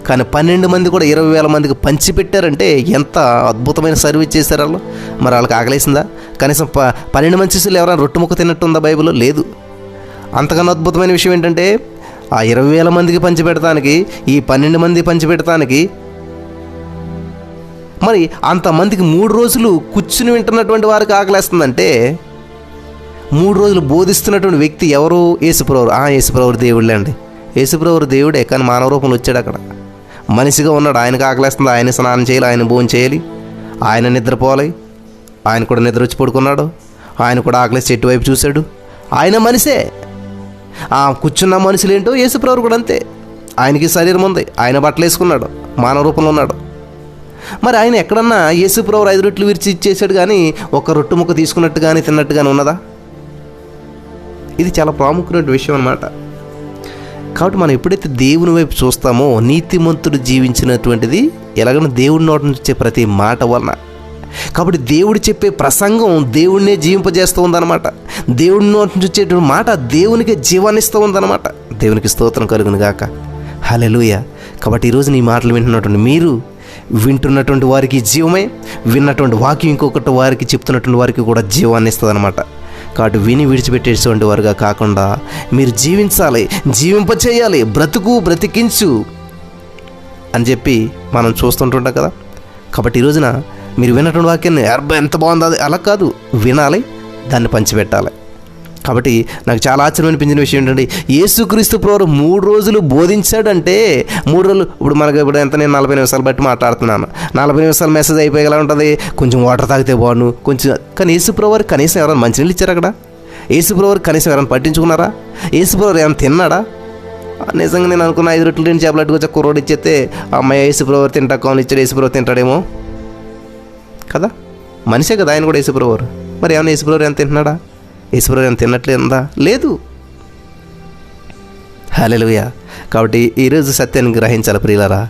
కానీ 12 మంది కూడా 20,000 మందికి పంచిపెట్టారంటే ఎంత అద్భుతమైన సర్వీస్ చేశారు వాళ్ళు. మరి వాళ్ళకి ఆకలేసిందా? కనీసం 12 మంది శిష్యులు ఎవరైనా రొట్టె ముక్క తిన్నట్టుందా బైబిల్లో? లేదు. అంతకన్నా అద్భుతమైన విషయం ఏంటంటే ఆ 20,000 మందికి పంచిపెడతానికి, ఈ 12 మంది పంచిపెడతానికి, మరి అంతమందికి 3 రోజులు కూర్చుని వింటున్నటువంటి వారికి ఆకలేస్తుందంటే 3 రోజులు బోధిస్తున్నటువంటి వ్యక్తి ఎవరు? యేసుప్రభువు. యేసుప్రభువు దేవుళ్ళే అండి. యేసుప్రభువు దేవుడే, కానీ మానవ రూపంలో వచ్చాడు. అక్కడ మనిషిగా ఉన్నాడు. ఆయనకు ఆకలేస్తుంది, ఆయన స్నానం చేయాలి, ఆయన భోజనం చేయాలి, ఆయన నిద్రపోవాలి. ఆయన కూడా నిద్ర వచ్చి పడుకున్నాడు. ఆయన కూడా ఆకలేసి చెట్టు వైపు చూశాడు. ఆయన మనిషే. కూర్చున్న మనుషులేంటో యేసుప్రభువు కూడా అంతే. ఆయనకి శరీరం ఉంది, ఆయన బట్టలు వేసుకున్నాడు, మానవ రూపంలో ఉన్నాడు. మరి ఆయన ఎక్కడన్నా యేసుప్రభువు 5 రొట్టెలు విరిచి ఇచ్చేసాడు కానీ ఒక రొట్టె ముక్క తీసుకున్నట్టు కానీ తిన్నట్టు కానీ ఉన్నదా? ఇది చాలా ప్రాముఖ్యమైన విషయం అన్నమాట. కాబట్టి మనం ఎప్పుడైతే దేవుని వైపు చూస్తామో నీతిమంతుడు జీవించినటువంటిది ఎలాగైనా దేవుడి నోటి నుంచి వచ్చే ప్రతి మాట వలన. కాబట్టి దేవుడు చెప్పే ప్రసంగం దేవుడినే జీవింపజేస్తూ ఉందన్నమాట. దేవుడి నోటి నుంచి వచ్చేటువంటి మాట దేవునికి జీవాన్ని ఇస్తూ ఉందన్నమాట. దేవునికి స్తోత్రం కలుగును గాక. హల్లెలూయా. కాబట్టి ఈరోజు నీ మాటలు వింటున్నటువంటి మీరు, వింటున్నటువంటి వారికి జీవమే, విన్నటువంటి వాక్యం ఇంకొకటి వారికి చెప్తున్నటువంటి వారికి కూడా జీవాన్ని ఇస్తుంది అనమాట. కాబట్టి విని విడిచిపెట్టేటువంటి వారుగా కాకుండా మీరు జీవించాలి, జీవింపచేయాలి, బ్రతికించు అని చెప్పి మనం చూస్తుంటుంటాం కదా. కాబట్టి ఈ రోజున మీరు విన్నటువంటి వాక్యాన్ని ఎంత బాగుంది అది అలా కాదు, వినాలి, దాన్ని పంచిపెట్టాలి. కాబట్టి నాకు చాలా ఆశ్చర్యం అనిపించిన విషయం ఏంటంటే యేసుక్రీస్తు ప్రభువు 3 రోజులు బోధించాడంటే 3 రోజులు ఇప్పుడు మనకు ఇప్పుడు ఎంత, నేను 40 నిమిషాలు బట్టి మాట్లాడుతున్నాను. 40 నిమిషాలు మెసేజ్ అయిపోయేలా ఉంటుంది. కొంచెం వాటర్ తాగితే బాగుండు కొంచెం. కానీ యేసు ప్రభువు కనీసం ఎవరైనా మంచినీళ్ళు ఇచ్చారు అక్కడ? యేసు ప్రభువు కనీసం ఎవరైనా పట్టించుకున్నారా? యేసు ప్రభువు ఏమైనా తిన్నాడా? నిజంగా నేను అనుకున్న 5 రొట్టెలు 2 చేపలు అట్టుకొచ్చి కుర్రోడు ఇచ్చేస్తే అమ్మాయి యేసు ప్రభువు తింటా కావాలి ఇచ్చాడు, యేసు ప్రభువు తింటాడేమో కదా. మనిషే కదా ఆయన కూడా యేసు ప్రభువు. మరి ఏమైనా యేసు ప్రభువు ఏమైనా తింటున్నాడా? యేసుప్రభువు ఏమైనా తిన్నట్లేదా? లేదు. హల్లెలూయా. కాబట్టి ఈరోజు సత్యాన్ని గ్రహించాలి ప్రియులారా.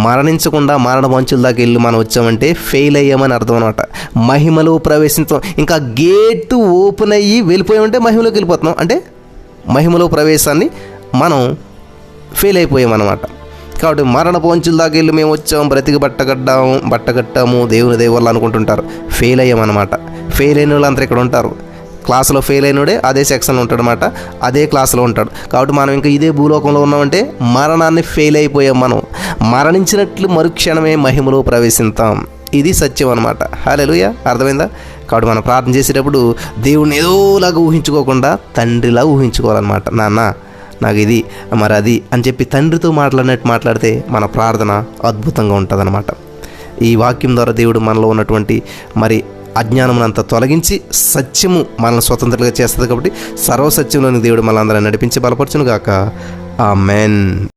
మరణించకుండా మరణ మంచుల దాకా వెళ్ళి మనం వచ్చామంటే ఫెయిల్ అయ్యామని అర్థం అనమాట. మహిమలో ప్రవేశించాం, ఇంకా గేటు ఓపెన్ అయ్యి వెళ్ళిపోయామంటే మహిమలోకి వెళ్ళిపోతున్నాం. అంటే మహిమలో ప్రవేశాన్ని మనం ఫెయిల్ అయిపోయామన్నమాట. కాబట్టి మరణ పంచుల దాకా వెళ్ళి మేము వచ్చాము, బ్రతికి బట్టగట్టాము దేవుని దేవల్ల అనుకుంటుంటారు. ఫెయిల్ అయ్యామన్నమాట. ఫెయిల్ అయిన వాళ్ళు అంతా ఇక్కడ ఉంటారు. క్లాసులో ఫెయిల్ అయినోడే అదే సెక్షన్లో ఉంటాడు అనమాట, అదే క్లాసులో ఉంటాడు. కాబట్టి మనం ఇంకా ఇదే భూలోకంలో ఉన్నామంటే మరణాన్ని ఫెయిల్ అయిపోయాం. మనం మరణించినట్లు మరుక్షణమే మహిమలో ప్రవేశిస్తాం. ఇది సత్యం అనమాట. హల్లెలూయా. అర్థమైందా? కాబట్టి మనం ప్రార్థన చేసేటప్పుడు దేవుడిని ఏదోలాగా ఊహించుకోకుండా తండ్రిలా ఊహించుకోవాలన్నమాట. నాన్న నాకు ఇది మరి అది అని చెప్పి తండ్రితో మాట్లాడినట్టు మాట్లాడితే మన ప్రార్థన అద్భుతంగా ఉంటుంది అనమాట. ఈ వాక్యం ద్వారా దేవుడు మనలో ఉన్నటువంటి మరి అజ్ఞానమునంతా తొలగించి సత్యము మనల్ని స్వతంత్రంగా చేస్తుంది. కాబట్టి సర్వసత్యంలోని దేవుడు మనందరం నడిపించి బలపరచును గాక. ఆమేన్.